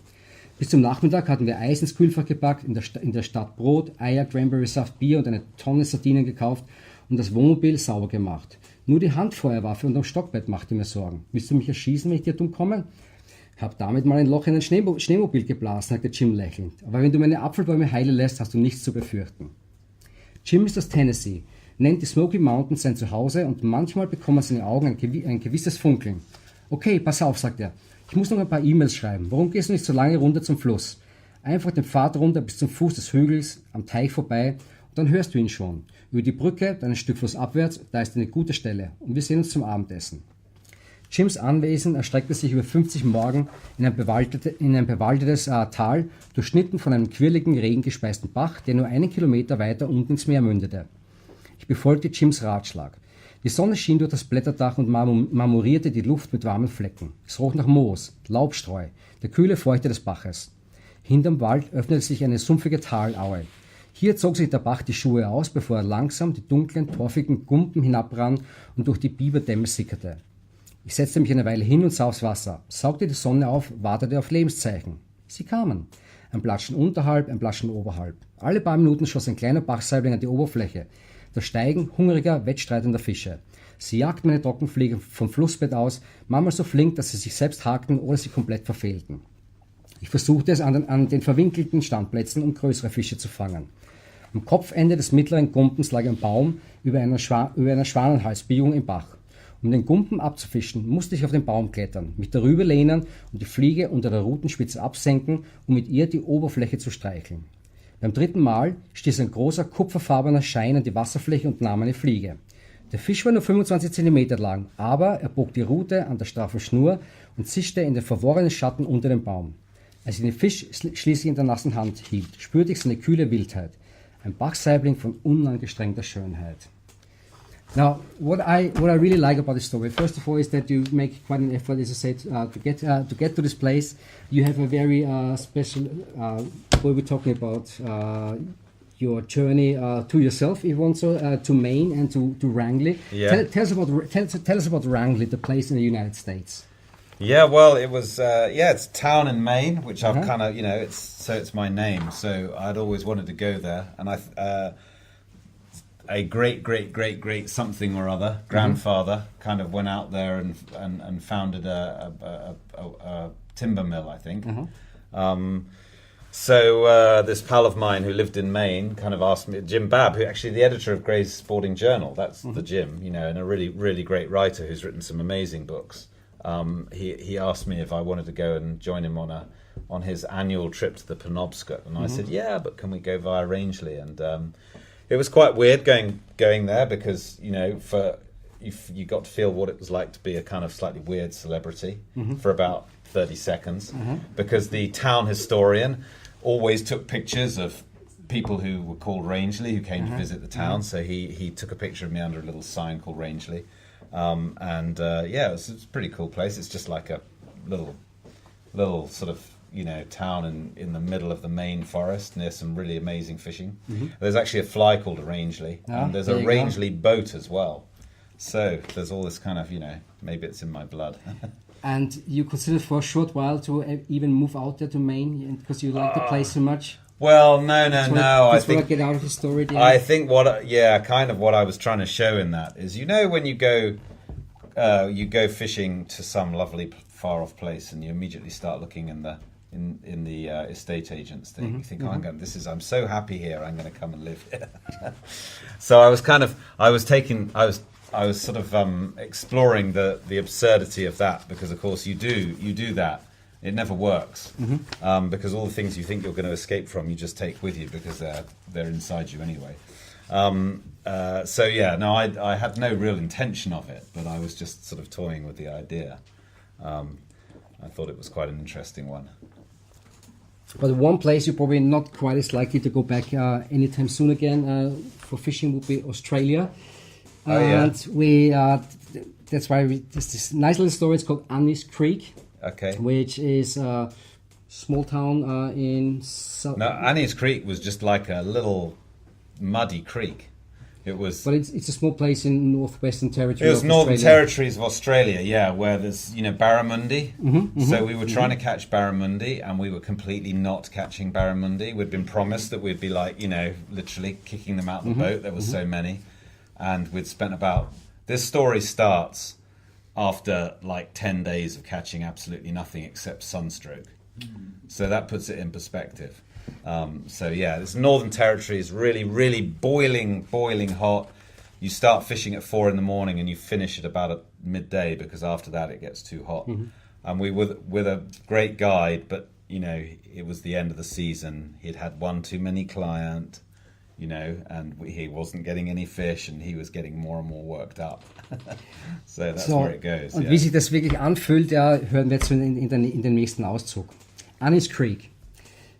Bis zum Nachmittag hatten wir Eis ins Kühlfach gepackt, in der Stadt Brot, Eier, Cranberry-Saft, Bier und eine Tonne Sardinen gekauft und das Wohnmobil sauber gemacht. Nur die Handfeuerwaffe unterm Stockbett machte mir Sorgen. Willst du mich erschießen, wenn ich dir dumm komme? Hab damit mal ein Loch in ein Schneemobil geblasen, sagte Jim lächelnd. Aber wenn du meine Apfelbäume heile lässt, hast du nichts zu befürchten. Jim ist aus Tennessee, nennt die Smoky Mountains sein Zuhause und manchmal bekommen seine Augen ein gewisses Funkeln. Okay, pass auf, sagt er. Ich muss noch ein paar E-Mails schreiben. Warum gehst du nicht so lange runter zum Fluss? Einfach den Pfad runter bis zum Fuß des Hügels, am Teich vorbei und dann hörst du ihn schon. Über die Brücke, dann ein Stück flussabwärts, da ist eine gute Stelle und wir sehen uns zum Abendessen. Jims Anwesen erstreckte sich über 50 Morgen in ein bewaldetes Tal, durchschnitten von einem quirligen, regengespeisten Bach, der nur 1 Kilometer weiter unten ins Meer mündete. Ich befolgte Jims Ratschlag. Die Sonne schien durch das Blätterdach und marmorierte die Luft mit warmen Flecken. Es roch nach Moos, Laubstreu, der kühle Feuchte des Baches. Hinterm Wald öffnete sich eine sumpfige Talaue. Hier zog sich der Bach die Schuhe aus, bevor er langsam die dunklen, torfigen Gumpen hinabrann und durch die Biberdämme sickerte. Ich setzte mich eine Weile hin und sah aufs Wasser, saugte die Sonne auf, wartete auf Lebenszeichen. Sie kamen. Ein Platschen unterhalb, ein Platschen oberhalb. Alle paar Minuten schoss ein kleiner Bachsaibling an die Oberfläche. Das Steigen hungriger, wettstreitender Fische. Sie jagten meine Trockenfliege vom Flussbett aus, manchmal so flink, dass sie sich selbst hakten oder sie komplett verfehlten. Ich versuchte es an den verwinkelten Standplätzen, um größere Fische zu fangen. Am Kopfende des mittleren Gumpens lag ein Baum über einer Schwanenhalsbiegung im Bach. Um den Gumpen abzufischen, musste ich auf den Baum klettern, mich darüber lehnen und die Fliege unter der Rutenspitze absenken, um mit ihr die Oberfläche zu streicheln. Beim 3. Mal stieß ein großer kupferfarbener Schein an die Wasserfläche und nahm eine Fliege. Der Fisch war nur 25 cm lang, aber er bog die Rute an der straffen Schnur und zischte in den verworrenen Schatten unter dem Baum. Als ich den Fisch schließlich in der nassen Hand hielt, spürte ich seine kühle Wildheit. Ein Bachsaibling von unangestrengter Schönheit. Now, what I really like about this story, first of all, is that you make quite an effort, as I said, to get to this place. You have a very special way we're talking about your journey to yourself, if you want so, to Maine and to Rangeley. Yeah. Tell us about Rangeley, the place in the United States. Yeah, well, it was it's a town in Maine, which I've kind of it's my name, so I'd always wanted to go there, and a great something or other grandfather kind of went out there and founded a timber mill, I think. So this pal of mine who lived in Maine kind of asked me, Jim Babb, who actually the editor of Gray's Sporting Journal, that's the Jim, and a really great writer who's written some amazing books. He asked me if I wanted to go and join him on his annual trip to the Penobscot, and I said, yeah, but can we go via Rangeley? And it was quite weird going there because you got to feel what it was like to be a kind of slightly weird celebrity for about 30 seconds because the town historian always took pictures of people who were called Rangeley who came to visit the town. So he took a picture of me under a little sign called Rangeley. It's a pretty cool place. It's just like a little sort of town in the middle of the Maine forest near some really amazing fishing. There's actually a fly called a Rangeley, and there's a Rangeley boat as well. So there's all this kind of maybe it's in my blood. And you considered for a short while to even move out there to Maine because you like the place so much? Well, no. I think get out of the story. I think what I was trying to show in that is when you go fishing to some lovely far off place and you immediately start looking in the estate agents thing. You think, I'm so happy here. I'm going to come and live here. So I was sort of exploring the absurdity of that because of course you do that. It never works because all the things you think you're going to escape from, you just take with you because they're inside you anyway. I had no real intention of it, but I was just sort of toying with the idea. I thought it was quite an interesting one. But one place you're probably not quite as likely to go back anytime soon again for fishing would be Australia. And that's why there's this nice little story. It's called Annie's Creek. Okay. Which is a small town in... No, Annie's Creek was just like a little muddy creek. It was... But it's a small place in Northwestern Territory. It was Northern Territories of Australia, where there's, barramundi. So we were trying to catch barramundi, and we were completely not catching barramundi. We'd been promised that we'd be literally kicking them out of the boat. There were so many. And we'd spent about... This story starts after 10 days of catching absolutely nothing except sunstroke. So that puts it in perspective. This Northern Territory is really boiling hot. You start fishing at 4 a.m. and you finish at about midday because after that it gets too hot. And we were with a great guide, but it was the end of the season. He'd had one too many client, and he wasn't getting any fish, and he was getting more and more worked up. So that's where it goes. Und wie sich das wirklich anfühlt, hören wir jetzt in den nächsten Auszug. Annie's Creek.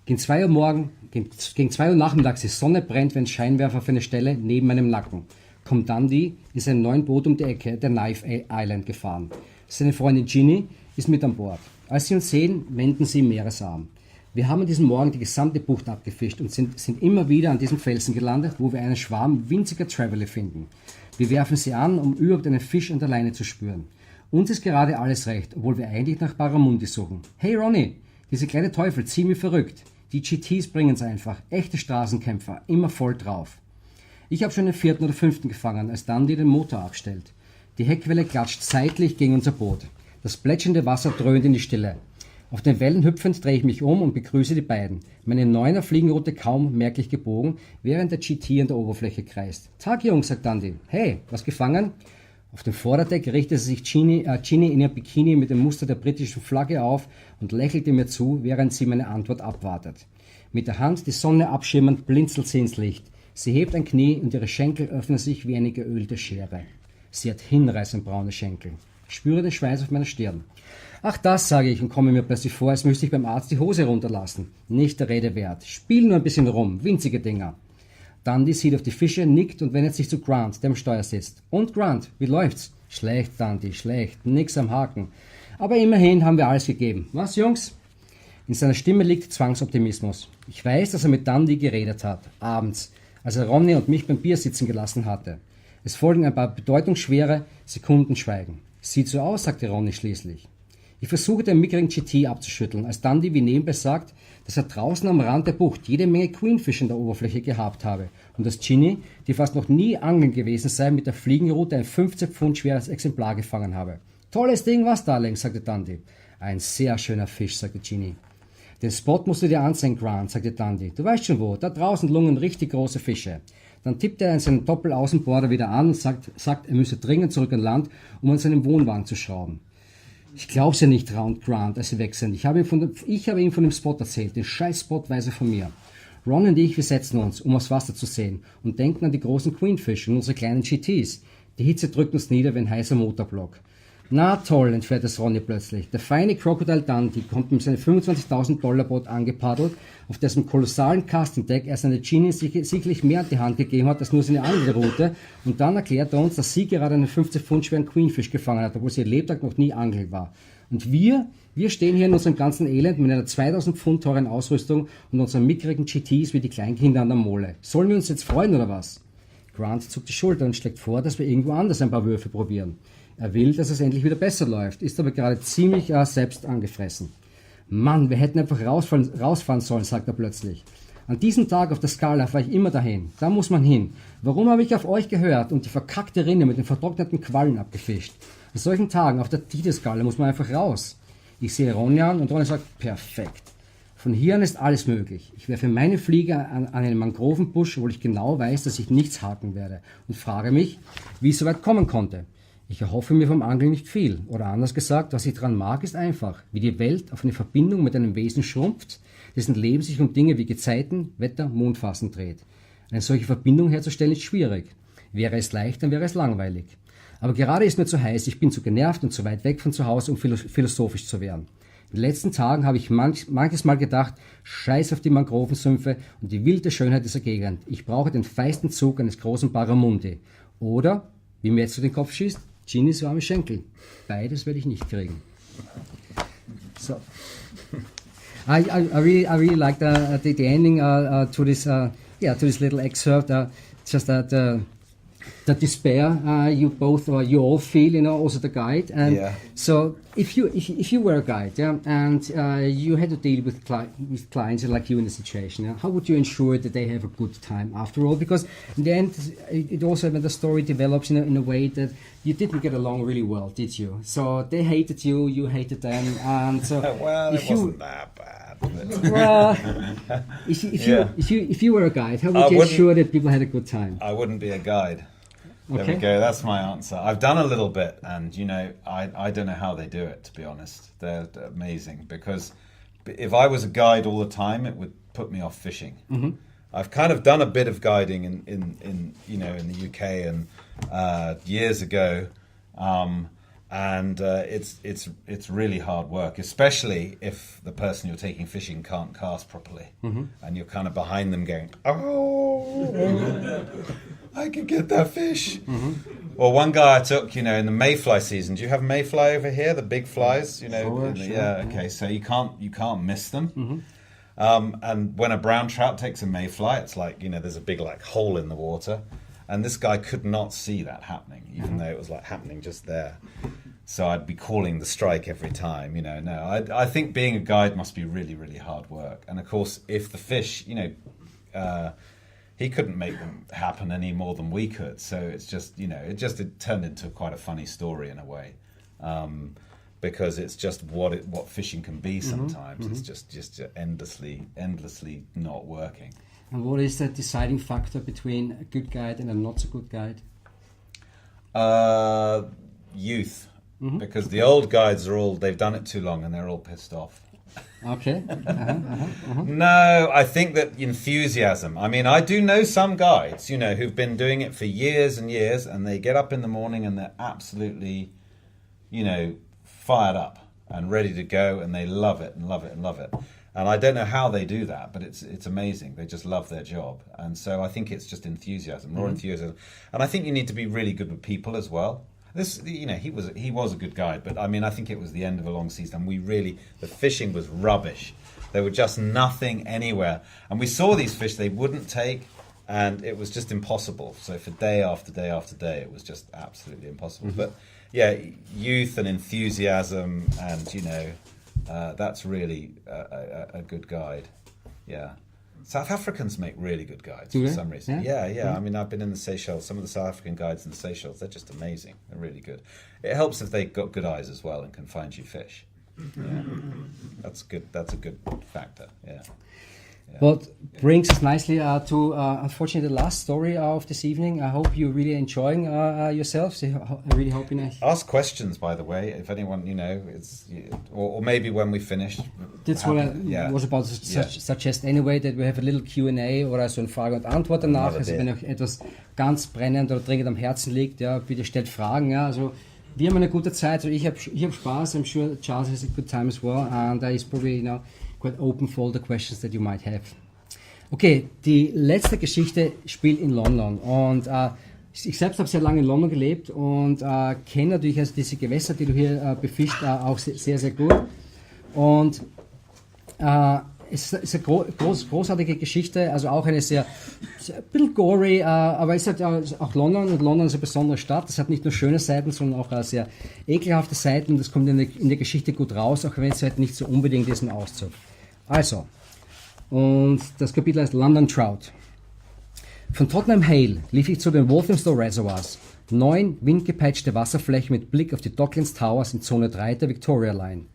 Gegen 2 Uhr nachmittags, die Sonne brennt wie ein Scheinwerfer auf eine Stelle neben meinem Nacken. Kommt Dundee in seinem neuen Boot um die Ecke der Knife Island gefahren. Seine Freundin Ginny ist mit an Bord. Als sie uns sehen, wenden sie im Meeresarm. Wir haben an diesem Morgen die gesamte Bucht abgefischt und sind immer wieder an diesem Felsen gelandet, wo wir einen Schwarm winziger Traveler finden. Wir werfen sie an, um überhaupt einen Fisch an der Leine zu spüren. Uns ist gerade alles recht, obwohl wir eigentlich nach Barramundi suchen. Hey Ronny, diese kleine Teufel ziehen wie verrückt. Die GTs bringen's einfach. Echte Straßenkämpfer, immer voll drauf. Ich habe schon den 4. oder 5. gefangen, als Dundee den Motor abstellt. Die Heckwelle klatscht seitlich gegen unser Boot. Das plätschernde Wasser dröhnt in die Stille. Auf den Wellen hüpfend drehe ich mich um und begrüße die beiden. Meine 9er Fliegenroute kaum merklich gebogen, während der GT an der Oberfläche kreist. Tag Jungs, sagt Dundee. Hey, was gefangen? Auf dem Vorderdeck richtete sich Ginny in ihr Bikini mit dem Muster der britischen Flagge auf und lächelte mir zu, während sie meine Antwort abwartet. Mit der Hand die Sonne abschirmend blinzelt sie ins Licht. Sie hebt ein Knie und ihre Schenkel öffnen sich wie eine geölte Schere. Sie hat hinreißend braune Schenkel. Ich spüre den Schweiß auf meiner Stirn. Ach das, sage ich und komme mir plötzlich vor, als müsste ich beim Arzt die Hose runterlassen. Nicht der Rede wert. Spiel nur ein bisschen rum, winzige Dinger. Dundee sieht auf die Fische, nickt und wendet sich zu Grant, der am Steuer sitzt. Und Grant, wie läuft's? Schlecht, Dundee, schlecht, nix am Haken. Aber immerhin haben wir alles gegeben. Was, Jungs? In seiner Stimme liegt Zwangsoptimismus. Ich weiß, dass er mit Dundee geredet hat, abends, als er Ronny und mich beim Bier sitzen gelassen hatte. Es folgen ein paar bedeutungsschwere Sekunden Schweigen. Sieht so aus, sagte Ronny schließlich. Ich versuche den mickrigen GT abzuschütteln, als Dundee wie nebenbei sagt, dass er draußen am Rand der Bucht jede Menge Queenfish in der Oberfläche gehabt habe und dass Ginny, die fast noch nie angeln gewesen sei, mit der Fliegenrute ein 15 Pfund schweres Exemplar gefangen habe. Tolles Ding, was, Darling, sagte Dundee. Ein sehr schöner Fisch, sagte Ginny. Den Spot musst du dir ansehen, Grant, sagte Dundee. Du weißt schon wo, da draußen lungern richtig große Fische. Dann tippt er seinen Doppelaußenborder wieder an und sagt, er müsse dringend zurück an Land, um an seinem Wohnwagen zu schrauben. Ich glaub's ja nicht, Grant, als sie weg sind. Ich habe ihm von dem Spot erzählt. Den scheiß Spot weiß er von mir. Ron und ich, wir setzen uns, um aufs Wasser zu sehen und denken an die großen Queenfish und unsere kleinen GTs. Die Hitze drückt uns nieder wie ein heißer Motorblock. Na toll, entfährt es Ronny plötzlich. Der feine Crocodile Dundee kommt mit seinem $25.000 Boot angepaddelt, auf dessen kolossalen Castingdeck er seine Ginny sicherlich mehr an die Hand gegeben hat als nur seine Angelroute, und dann erklärt er uns, dass sie gerade einen 50 Pfund schweren Queenfish gefangen hat, obwohl sie ihr Lebtag noch nie Angel war. Und wir stehen hier in unserem ganzen Elend mit einer 2000 Pfund teuren Ausrüstung und unseren mickrigen GTs wie die Kleinkinder an der Mole. Sollen wir uns jetzt freuen oder was? Grant zuckt die Schulter und schlägt vor, dass wir irgendwo anders ein paar Würfe probieren. Er will, dass es endlich wieder besser läuft, ist aber gerade ziemlich selbst angefressen. Mann, wir hätten einfach rausfahren sollen, sagt er plötzlich. An diesem Tag auf der Skala fahre ich immer dahin. Da muss man hin. Warum habe ich auf euch gehört und die verkackte Rinne mit den vertrockneten Quallen abgefischt? An solchen Tagen auf der Tide-Skala muss man einfach raus. Ich sehe Ronny an und Ronny sagt, perfekt. Von hier an ist alles möglich. Ich werfe meine Fliege an einen Mangrovenbusch, obwohl ich genau weiß, dass ich nichts haken werde, und frage mich, wie es so weit kommen konnte. Ich erhoffe mir vom Angeln nicht viel. Oder anders gesagt, was ich daran mag, ist einfach, wie die Welt auf eine Verbindung mit einem Wesen schrumpft, dessen Leben sich um Dinge wie Gezeiten, Wetter, Mondphasen dreht. Eine solche Verbindung herzustellen ist schwierig. Wäre es leicht, dann wäre es langweilig. Aber gerade ist mir zu heiß, ich bin zu genervt und zu weit weg von zu Hause, um philosophisch zu werden. In den letzten Tagen habe ich manches Mal gedacht, scheiß auf die Mangrovensümpfe und die wilde Schönheit dieser Gegend. Ich brauche den feisten Zug eines großen Barramundi. Oder, wie mir jetzt zu den Kopf schießt, Ginnys warme Schenkel. Beides werde ich nicht kriegen. So. I really like the ending to this little excerpt. Just that the despair you all feel, also the guide. And yeah. So if you were a guide, and you had to deal with clients like you in the situation, how would you ensure that they have a good time after all? Because in the end, it also, when the story develops in a way that you didn't get along really well, did you? So they hated you, you hated them, and so well, it wasn't that bad. Well, if you were a guide, how would you ensure that people had a good time? I wouldn't be a guide. There Okay. we go. That's my answer. I've done a little bit, and I don't know how they do it. To be honest, they're amazing. Because if I was a guide all the time, it would put me off fishing. Mm-hmm. I've kind of done a bit of guiding in the UK and years ago, and it's really hard work, especially if the person you're taking fishing can't cast properly, and you're kind of behind them going, oh. I could get that fish. Mm-hmm. Well, one guy I took, in the mayfly season. Do you have mayfly over here? The big flies, Sure. Yeah. Okay, so you can't miss them. Mm-hmm. And when a brown trout takes a mayfly, it's like there's a big hole in the water, and this guy could not see that happening, even though it was happening just there. So I'd be calling the strike every time. No, I think being a guide must be really, really hard work. And of course, if the fish, he couldn't make them happen any more than we could. So it's just, it turned into quite a funny story in a way, because it's just what fishing can be sometimes. Mm-hmm. It's just endlessly not working. And what is the deciding factor between a good guide and a not so good guide? Youth, because the old guides they've done it too long and they're all pissed off. Okay. No, I think that enthusiasm. I mean, I do know some guides, who've been doing it for years and years, and they get up in the morning and they're absolutely, fired up and ready to go, and they love it and love it and love it. And I don't know how they do that, but it's amazing. They just love their job. And so I think it's just enthusiasm, raw enthusiasm. And I think you need to be really good with people as well. He was a good guide, but I mean, I think it was the end of a long season. And the fishing was rubbish. There were just nothing anywhere. And we saw these fish they wouldn't take, and it was just impossible. So for day after day after day, it was just absolutely impossible. But yeah, youth and enthusiasm, and that's really a good guide. Yeah. South Africans make really good guides for some reason. Yeah. I mean, I've been in the Seychelles. Some of the South African guides in the Seychelles, they're just amazing. They're really good. It helps if they've got good eyes as well and can find you fish. Yeah. That's good. That's a good factor. Yeah. Well, brings us nicely to, unfortunately, the last story of this evening. I hope you're really enjoying yourselves. I really hope you know. Ask questions, by the way, if anyone, or maybe when we finish. That's what I was about to suggest anyway, that we have a little Q&A oder so ein Frage- und Antwort danach. Also wenn euch etwas ganz brennend oder dringend am Herzen liegt, ja, bitte stellt Fragen. Ja, also wir haben eine gute Zeit. Also ich hab Spaß. I'm sure Charles has a good time as well. And he's probably, quite open for all the questions that you might have. Okay, die letzte Geschichte spielt in London und ich selbst habe sehr lange in London gelebt und kenne natürlich also diese Gewässer, die du hier befischt, auch sehr, sehr gut. Und es ist eine großartige Geschichte, also auch eine sehr ein bisschen gory, aber es hat auch London, und London ist eine besondere Stadt. Es hat nicht nur schöne Seiten, sondern auch sehr ekelhafte Seiten, und das kommt in der Geschichte gut raus, auch wenn es halt nicht so unbedingt ist im Auszug. Also, und das Kapitel heißt London Trout. Von Tottenham Hale lief ich zu den Walthamstow Reservoirs, 9 windgepeitschte Wasserflächen mit Blick auf die Docklands Towers in Zone 3 der Victoria Line.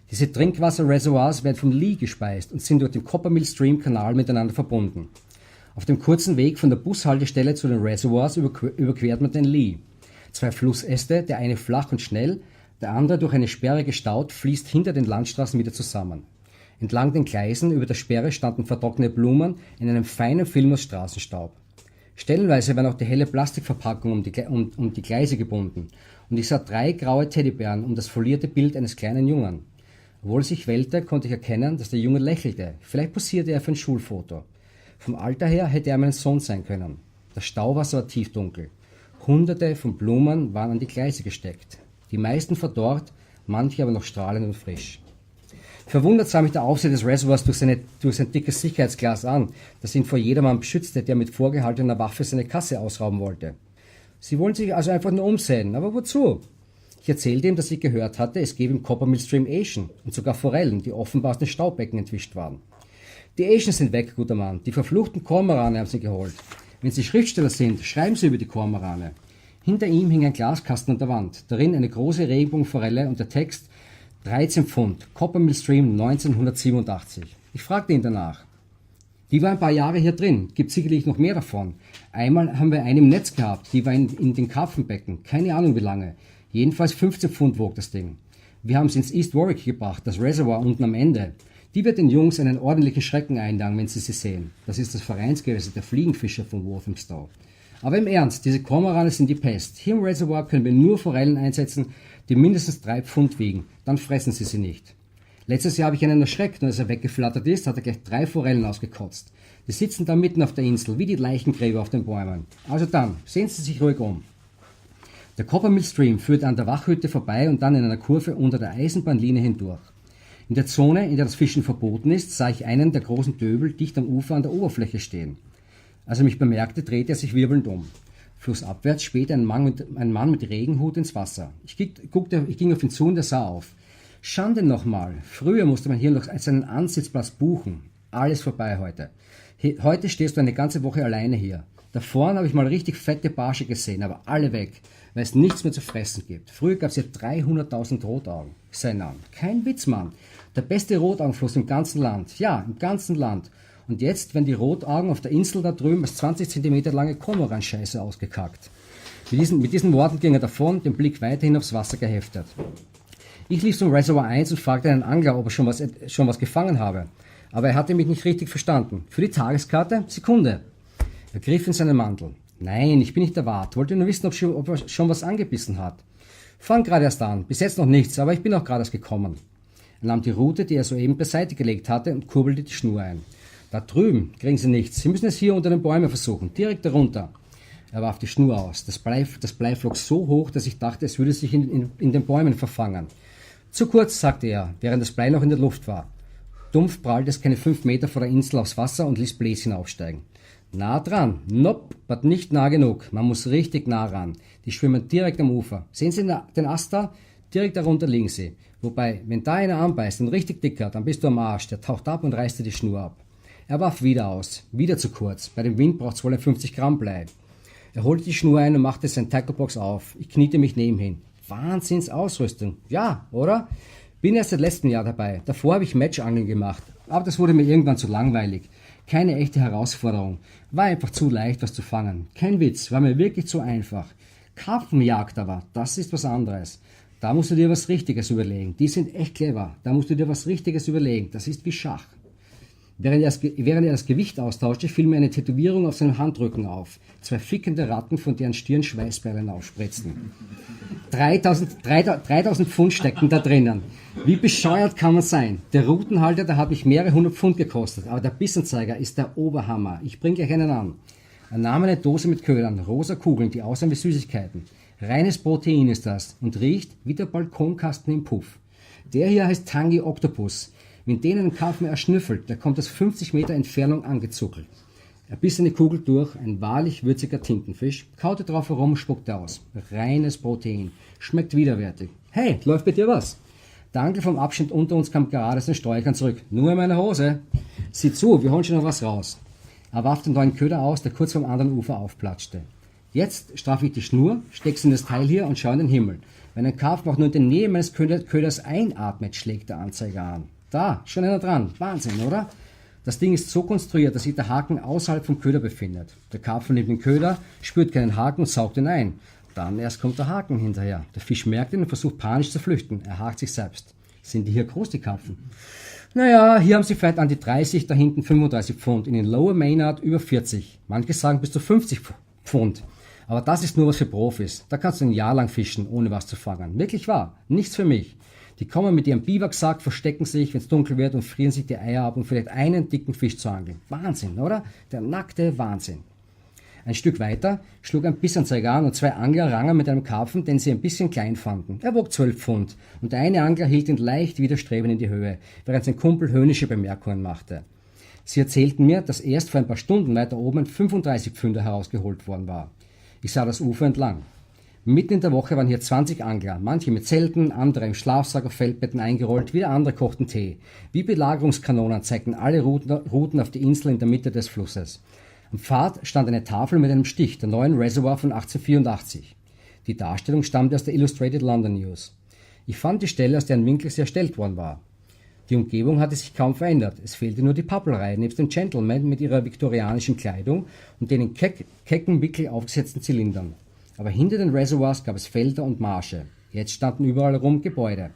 Diese Trinkwasserreservoirs werden vom Lee gespeist und sind durch den Coppermill Stream Kanal miteinander verbunden. Auf dem kurzen Weg von der Bushaltestelle zu den Reservoirs überquert man den Lee. 2 Flussäste, der eine flach und schnell, der andere durch eine Sperre gestaut, fließt hinter den Landstraßen wieder zusammen. Entlang den Gleisen über der Sperre standen vertrocknete Blumen in einem feinen Film aus Straßenstaub. Stellenweise waren auch die helle Plastikverpackung um die Gleise gebunden, und ich sah 3 graue Teddybären um das folierte Bild eines kleinen Jungen. Obwohl es sich wellte, konnte ich erkennen, dass der Junge lächelte. Vielleicht posierte er für ein Schulfoto. Vom Alter her hätte er mein Sohn sein können. Das Stauwasser war tiefdunkel. Hunderte von Blumen waren an die Gleise gesteckt. Die meisten verdorrt, manche aber noch strahlend und frisch. Verwundert sah mich der Aufseher des Reservoirs durch sein dickes Sicherheitsglas an, das ihn vor jedermann beschützte, der mit vorgehaltener Waffe seine Kasse ausrauben wollte. Sie wollen sich also einfach nur umsehen, aber wozu? Ich erzählte ihm, dass ich gehört hatte, es gebe im Coppermill Stream Äschen und sogar Forellen, die offenbar aus den Staubbecken entwischt waren. Die Äschen sind weg, guter Mann, die verfluchten Kormorane haben sie geholt. Wenn Sie Schriftsteller sind, schreiben Sie über die Kormorane. Hinter ihm hing ein Glaskasten an der Wand, darin eine große Regenbogenforelle und der Text 13 Pfund, Coppermill Stream 1987. Ich fragte ihn danach. Die war ein paar Jahre hier drin, gibt sicherlich noch mehr davon. Einmal haben wir eine im Netz gehabt, die war in den Karpfenbecken, keine Ahnung wie lange. Jedenfalls 15 Pfund wog das Ding. Wir haben es ins East Warwick gebracht, das Reservoir unten am Ende. Die wird den Jungs einen ordentlichen Schrecken einjagen, wenn sie sehen. Das ist das Vereinsgewässer der Fliegenfischer von Walthamstow. Aber im Ernst, diese Kormorane sind die Pest. Hier im Reservoir können wir nur Forellen einsetzen, die mindestens 3 Pfund wiegen. Dann fressen sie nicht. Letztes Jahr habe ich einen erschreckt, und als er weggeflattert ist, hat er gleich 3 Forellen ausgekotzt. Die sitzen da mitten auf der Insel, wie die Leichengräber auf den Bäumen. Also dann, sehen Sie sich ruhig um. Der Coppermill Stream führte an der Wachhütte vorbei und dann in einer Kurve unter der Eisenbahnlinie hindurch. In der Zone, in der das Fischen verboten ist, sah ich einen der großen Döbel dicht am Ufer an der Oberfläche stehen. Als er mich bemerkte, drehte er sich wirbelnd um. Flussabwärts spähte ein Mann mit Regenhut ins Wasser. Ich ging auf ihn zu und er sah auf. Schande nochmal. Früher musste man hier noch seinen Ansitzplatz buchen. Alles vorbei heute. Heute stehst du eine ganze Woche alleine hier. Da vorne habe ich mal richtig fette Barsche gesehen, aber alle weg, weil es nichts mehr zu fressen gibt. Früher gab es hier 300.000 Rotaugen. Sein Name. Kein Witz, Mann. Der beste Rotaugenfluss im ganzen Land. Ja, im ganzen Land. Und jetzt werden die Rotaugen auf der Insel da drüben als 20 cm lange Kormoranscheiße ausgekackt. Mit diesen Worten ging er davon, den Blick weiterhin aufs Wasser geheftet. Ich lief zum Reservoir 1 und fragte einen Angler, ob er schon was gefangen habe. Aber er hatte mich nicht richtig verstanden. Für die Tageskarte? Sekunde. Er griff in seinen Mantel. Nein, ich bin nicht der Wart. Wollte nur wissen, ob er schon was angebissen hat. Fang gerade erst an. Bis jetzt noch nichts, aber ich bin auch gerade erst gekommen. Er nahm die Rute, die er soeben beiseite gelegt hatte, und kurbelte die Schnur ein. Da drüben kriegen Sie nichts. Sie müssen es hier unter den Bäumen versuchen. Direkt darunter. Er warf die Schnur aus. Das Blei flog so hoch, dass ich dachte, es würde sich in den Bäumen verfangen. Zu kurz, sagte er, während das Blei noch in der Luft war. Dumpf prallte es keine 5 Meter vor der Insel aufs Wasser und ließ Bläschen aufsteigen. Nah dran. Nope, aber nicht nah genug. Man muss richtig nah ran. Die schwimmen direkt am Ufer. Sehen Sie den Ast da? Direkt darunter liegen sie. Wobei, wenn da einer anbeißt und richtig dicker, dann bist du am Arsch. Der taucht ab und reißt dir die Schnur ab. Er warf wieder aus. Wieder zu kurz. Bei dem Wind braucht's wohl ein 50 Gramm Blei. Er holte die Schnur ein und machte sein Tacklebox auf. Ich kniete mich neben ihn. Wahnsinnsausrüstung. Ja, oder? Bin erst seit letztem Jahr dabei. Davor habe ich Matchangeln gemacht. Aber das wurde mir irgendwann zu langweilig. Keine echte Herausforderung. War einfach zu leicht, was zu fangen. Kein Witz, war mir wirklich zu einfach. Karpfenjagd aber, das ist was anderes. Da musst du dir was Richtiges überlegen. Die sind echt clever. Da musst du dir was Richtiges überlegen. Das ist wie Schach. Während er das Gewicht austauschte, fiel mir eine Tätowierung auf seinem Handrücken auf. 2 fickende Ratten, von deren Stirn Schweißperlen aufspritzten. 3000 Pfund steckten da drinnen. Wie bescheuert kann man sein? Der Rutenhalter, der hat mich mehrere 100 Pfund gekostet, aber der Bissenzeiger ist der Oberhammer. Ich bringe gleich einen an. Er nahm eine Dose mit Ködern, rosa Kugeln, die aussahen wie Süßigkeiten. Reines Protein ist das und riecht wie der Balkonkasten im Puff. Der hier heißt Tangy Octopus. Wenn den einen Karpfen erschnüffelt, der kommt aus 50 Meter Entfernung angezuckelt. Er biss eine Kugel durch, ein wahrlich würziger Tintenfisch, kaute drauf herum, spuckte aus. Reines Protein. Schmeckt widerwärtig. Hey, läuft bei dir was? Der Angler vom Abschnitt unter uns kam gerade aus den Sträuchern zurück. Nur in meiner Hose. Sieh zu, wir holen schon noch was raus. Er warf den neuen Köder aus, der kurz vom anderen Ufer aufplatschte. Jetzt straffe ich die Schnur, steck's in das Teil hier und schau in den Himmel. Wenn ein Karpfen auch nur in der Nähe meines Köders einatmet, schlägt der Anzeiger an. Da, schon einer dran. Wahnsinn, oder? Das Ding ist so konstruiert, dass sich der Haken außerhalb vom Köder befindet. Der Karpfen nimmt den Köder, spürt keinen Haken und saugt ihn ein. Dann erst kommt der Haken hinterher. Der Fisch merkt ihn und versucht panisch zu flüchten. Er hakt sich selbst. Sind die hier groß, die Karpfen? Naja, hier haben sie vielleicht an die 30, da hinten 35 Pfund. In den Lower Maynard über 40. Manche sagen bis zu 50 Pfund. Aber das ist nur was für Profis. Da kannst du ein Jahr lang fischen, ohne was zu fangen. Wirklich wahr. Nichts für mich. Die kommen mit ihrem Biwaksack, verstecken sich, wenn es dunkel wird und frieren sich die Eier ab, um vielleicht einen dicken Fisch zu angeln. Wahnsinn, oder? Der nackte Wahnsinn. Ein Stück weiter schlug ein Bissanzeiger an und 2 Angler rangen mit einem Karpfen, den sie ein bisschen klein fanden. Er wog 12 Pfund und der eine Angler hielt ihn leicht widerstrebend in die Höhe, während sein Kumpel höhnische Bemerkungen machte. Sie erzählten mir, dass erst vor ein paar Stunden weiter oben ein 35 Pfünder herausgeholt worden war. Ich sah das Ufer entlang. Mitten in der Woche waren hier 20 Angler, manche mit Zelten, andere im Schlafsack auf Feldbetten eingerollt, wieder andere kochten Tee. Wie Belagerungskanonen zeigten alle Routen auf die Insel in der Mitte des Flusses. Am Pfad stand eine Tafel mit einem Stich, der neuen Reservoir von 1884. Die Darstellung stammte aus der Illustrated London News. Ich fand die Stelle, aus deren Winkel sie erstellt worden war. Die Umgebung hatte sich kaum verändert. Es fehlte nur die Pappelreihe nebst den Gentlemen mit ihrer viktorianischen Kleidung und den in kecken Wickel aufgesetzten Zylindern. Aber hinter den Reservoirs gab es Felder und Marsche. Jetzt standen überall herum Gebäude.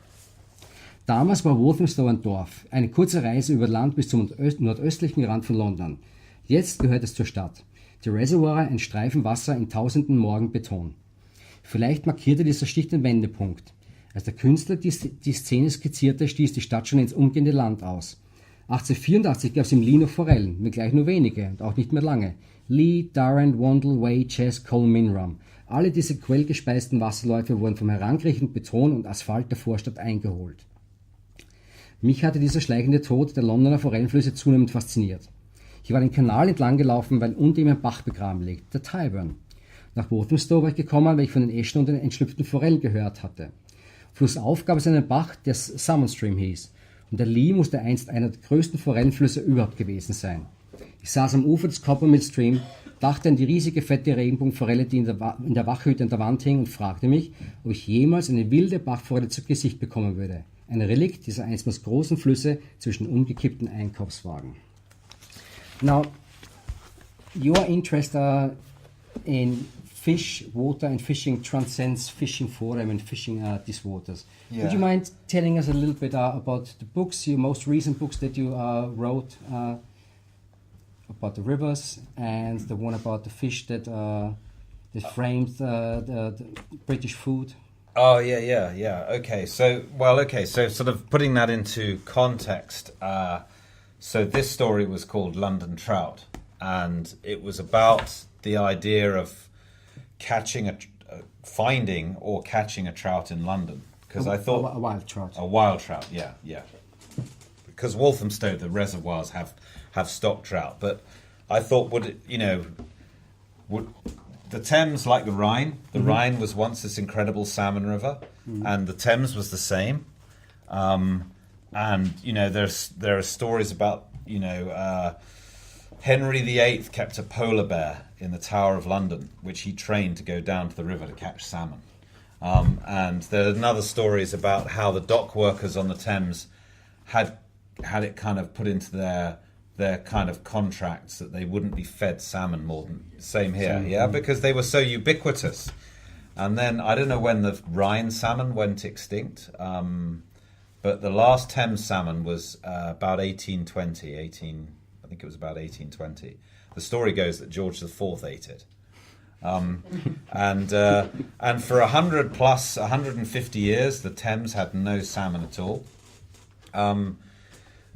Damals war Walthamstow ein Dorf, eine kurze Reise über Land bis zum nordöstlichen Rand von London. Jetzt gehört es zur Stadt. Die Reservoire ein Streifen Wasser in tausenden Morgen Beton. Vielleicht markierte dieser Stich den Wendepunkt. Als der Künstler die Szene skizzierte, stieß die Stadt schon ins umgehende Land aus. 1884 gab es im Lee noch Forellen, wenngleich nur wenige und auch nicht mehr lange. Lee, Durrant, Wandle, Way, Chess, Cole, Minram. Alle diese quellgespeisten Wasserläufe wurden vom herankriechenden Beton und Asphalt der Vorstadt eingeholt. Mich hatte dieser schleichende Tod der Londoner Forellenflüsse zunehmend fasziniert. Ich war den Kanal entlang gelaufen, weil unter ihm ein Bach begraben liegt, der Tyburn. Nach Walthamstow war ich gekommen, weil ich von den Äschen und den entschlüpften Forellen gehört hatte. Flussauf gab es einen Bach, der Salmon Stream hieß, und der Lee musste einst einer der größten Forellenflüsse überhaupt gewesen sein. Ich saß am Ufer des Coppermill Stream, dachte an die riesige fette Regenbogenforelle, die in der Wachhütte an der Wand hing, und fragte mich, ob ich jemals eine wilde Bachforelle zu Gesicht bekommen würde. Ein Relikt dieser einstmals großen Flüsse zwischen umgekippten Einkaufswagen. Now, your interest in fish, water, and fishing transcends fishing for them and fishing these waters. Yeah. Would you mind telling us a little bit about the books, your most recent books that you wrote about the rivers, and the one about the fish that framed the British food? Oh, yeah. Okay, so sort of putting that into context. So this story was called London Trout, and it was about the idea of finding or catching a trout in London. Because I thought a wild trout. A wild trout, yeah. Because Walthamstow, the reservoirs have stock trout, but I thought would the Thames, like the Rhine? The Rhine was once this incredible salmon river, and the Thames was the same. And there are stories about Henry VIII kept a polar bear in the Tower of London, which he trained to go down to the river to catch salmon. And there are other stories about how the dock workers on the Thames had it kind of put into their kind of contracts that they wouldn't be fed salmon more than same here, because they were so ubiquitous. And then I don't know when the Rhine salmon went extinct, but the last Thames salmon was about 1820. I think it was about 1820. The story goes that George IV ate it. And for 150 years, the Thames had no salmon at all.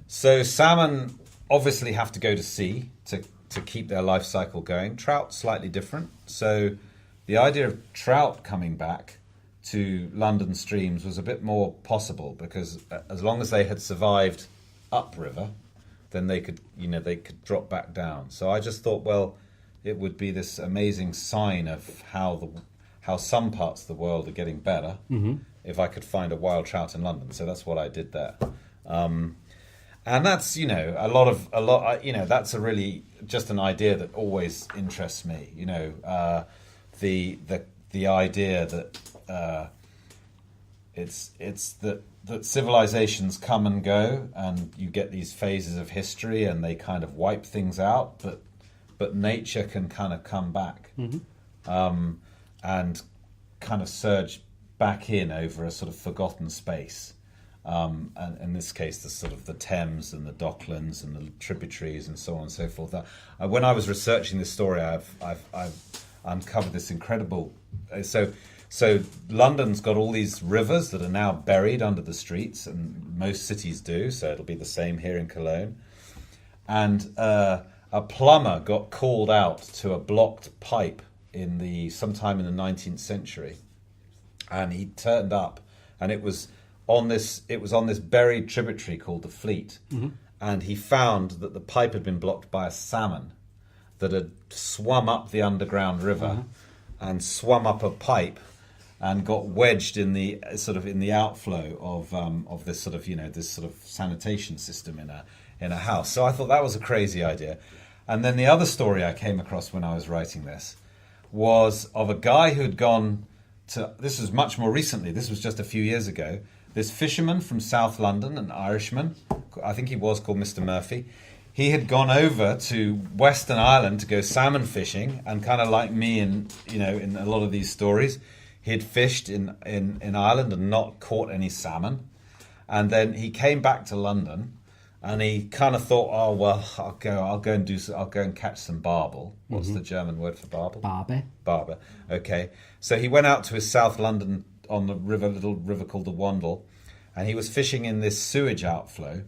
So salmon obviously have to go to sea to keep their life cycle going. Trout, slightly different. So the idea of trout coming back to London streams was a bit more possible, because as long as they had survived upriver, then they could drop back down. So I just thought, well, it would be this amazing sign of how some parts of the world are getting better if I could find a wild trout in London. So that's what I did there. And that's that's a really just an idea that always interests me. The idea that it's that civilizations come and go, and you get these phases of history, and they kind of wipe things out, but nature can kind of come back and kind of surge back in over a sort of forgotten space. And in this case, the Thames and the Docklands and the tributaries and so on and so forth. When I was researching this story, I've uncovered this incredible. So London's got all these rivers that are now buried under the streets, and most cities do. So it'll be the same here in Cologne. And a plumber got called out to a blocked pipe sometime in the 19th century, and he turned up, and it was on this buried tributary called the Fleet, and he found that the pipe had been blocked by a salmon that had swum up the underground river and swum up a pipe and got wedged in the outflow of this sort of sanitation system in a house. So I thought that was a crazy idea. And then the other story I came across when I was writing this was of a guy who'd gone to, this was much more recently, this was just a few years ago, this fisherman from South London, an Irishman, I think he was called Mr. Murphy. He had gone over to Western Ireland to go salmon fishing, and kind of like me in a lot of these stories, he had fished in Ireland and not caught any salmon. And then he came back to London, and he kind of thought, oh well, I'll go and catch some barbel. What's the German word for barbel? Barber. Okay. So he went out to his South London on the little river called the Wandle, and he was fishing in this sewage outflow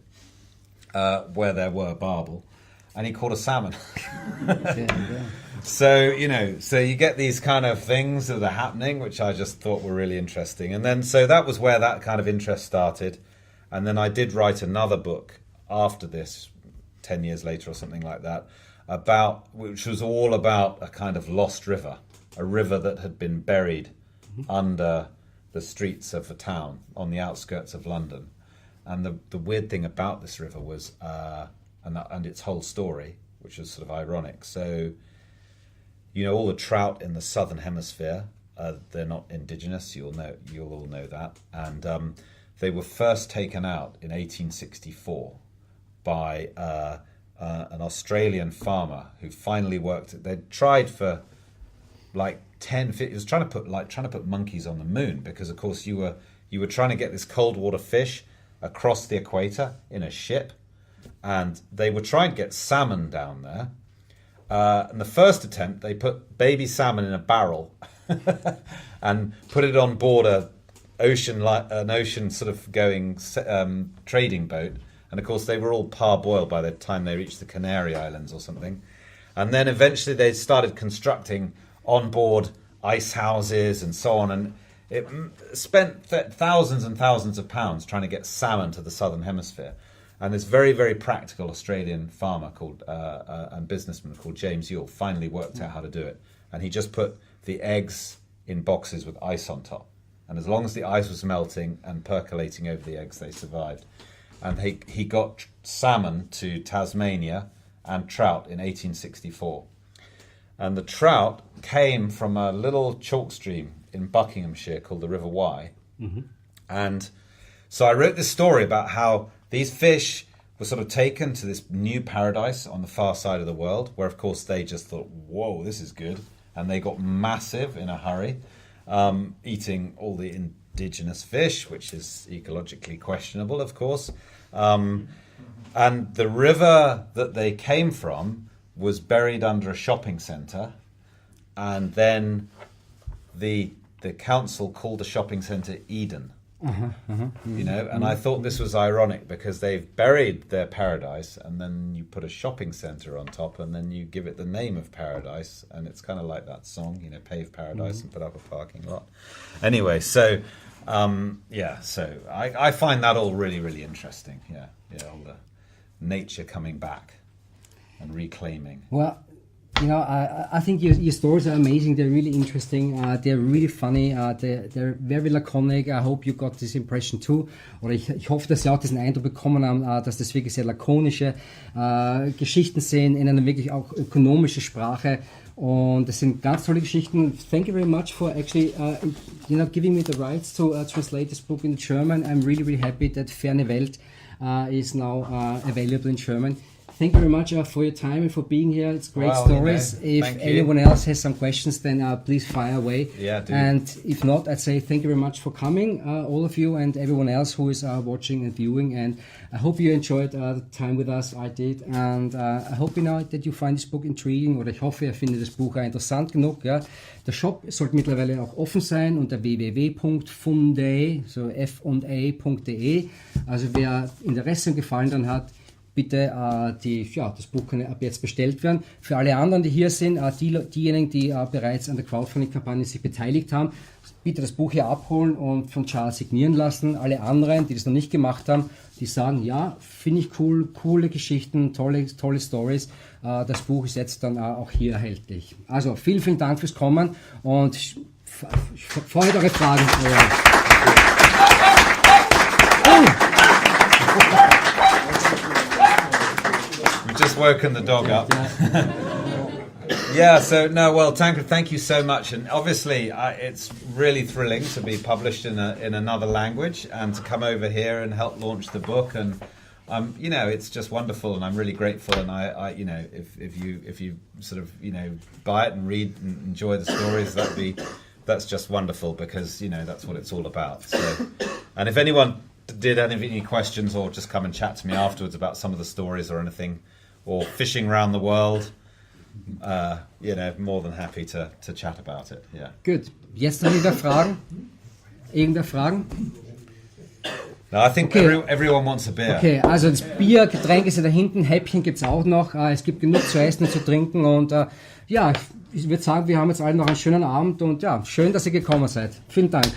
where there were barbel, and he caught a salmon. So you get these kind of things that are happening, which I just thought were really interesting. And then so that was where that kind of interest started. And then I did write another book after this, 10 years later or something like that, which was all about a kind of lost river, a river that had been buried under the streets of the town on the outskirts of London. And the weird thing about this river was, and its whole story, which was sort of ironic. So, all the trout in the southern hemisphere, they're not indigenous. You'll all know that. And they were first taken out in 1864 by an Australian farmer who finally worked. They'd tried for like 10. It was trying to put monkeys on the moon, because of course you were trying to get this cold water fish across the equator in a ship, and they were trying to get salmon down there. And the first attempt, they put baby salmon in a barrel and put it on board an ocean sort of going trading boat. And of course, they were all parboiled by the time they reached the Canary Islands or something. And then eventually they started constructing on board ice houses and so on. And it spent thousands and thousands of pounds trying to get salmon to the southern hemisphere. And this very, very practical Australian farmer called and businessman called James Yule finally worked out how to do it. And he just put the eggs in boxes with ice on top. And as long as the ice was melting and percolating over the eggs, they survived. And he got salmon to Tasmania and trout in 1864. And the trout came from a little chalk stream in Buckinghamshire called the River Wye. Mm-hmm. And so I wrote this story about how these fish were sort of taken to this new paradise on the far side of the world, where, of course, they just thought, whoa, this is good. And they got massive in a hurry, eating all the indigenous fish, which is ecologically questionable, of course. And the river that they came from was buried under a shopping centre. And then the council called the shopping centre Eden. You know, and I thought this was ironic because they've buried their paradise and then you put a shopping centre on top and then you give it the name of paradise, and it's kind of like that song, you know, pave paradise and put up a parking lot. Anyway, so so I find that all really, really interesting. Yeah, all the nature coming back and reclaiming. Well, you know, I think your stories are amazing. They're really interesting. They're really funny. They're very laconic. I hope you got this impression too. Oder ich hoffe, dass Sie auch diesen Eindruck bekommen haben, dass das wirklich sehr lakonische Geschichten sind in einer wirklich auch ökonomischen Sprache. Und das sind ganz tolle Geschichten. Thank you very much for actually, giving me the rights to translate this book in German. I'm really, really happy that Ferne Welt is now available in German. Thank you very much for your time and for being here. It's great stories. If anyone else has some questions, then please fire away. Yeah, do. And if not, I'd say thank you very much for coming, all of you and everyone else who is watching and viewing. And I hope you enjoyed the time with us. I did. And I hope that you find this book intriguing. Oder ich hoffe, ihr findet das Buch interessant genug. Ja. Der Shop sollte mittlerweile auch offen sein unter www.funde, so f&a.de. Also wer Interesse und Gefallen dann hat, bitte, das Buch kann ab jetzt bestellt werden. Für alle anderen, die hier sind, diejenigen, die bereits an der Crowdfunding-Kampagne sich beteiligt haben, bitte das Buch hier abholen und von Charles signieren lassen. Alle anderen, die das noch nicht gemacht haben, die sagen, ja, finde ich cool, coole Geschichten, tolle Stories. Das Buch ist jetzt dann auch hier erhältlich. Also vielen, vielen Dank fürs Kommen und ich freue mich auf eure Fragen. Just woken the dog up. Yeah, so no, well, Tancred, thank you so much, and obviously it's really thrilling to be published in another language and to come over here and help launch the book, and it's just wonderful, and I'm really grateful, and I if you sort of buy it and read and enjoy the stories, that's just wonderful, because that's what it's all about. So, and if anyone did have any questions or just come and chat to me afterwards about some of the stories or anything, or fishing around the world, more than happy to chat about it. Yeah. Good. Jetzt noch wieder Fragen? Irgendwer Fragen? No, I think everyone wants a beer. Okay, also das Bier, Getränke ist ja da hinten, Häppchen gibt's auch noch. Es gibt genug zu essen und zu trinken und ich würde sagen, wir haben jetzt alle noch einen schönen Abend und schön, dass ihr gekommen seid. Vielen Dank.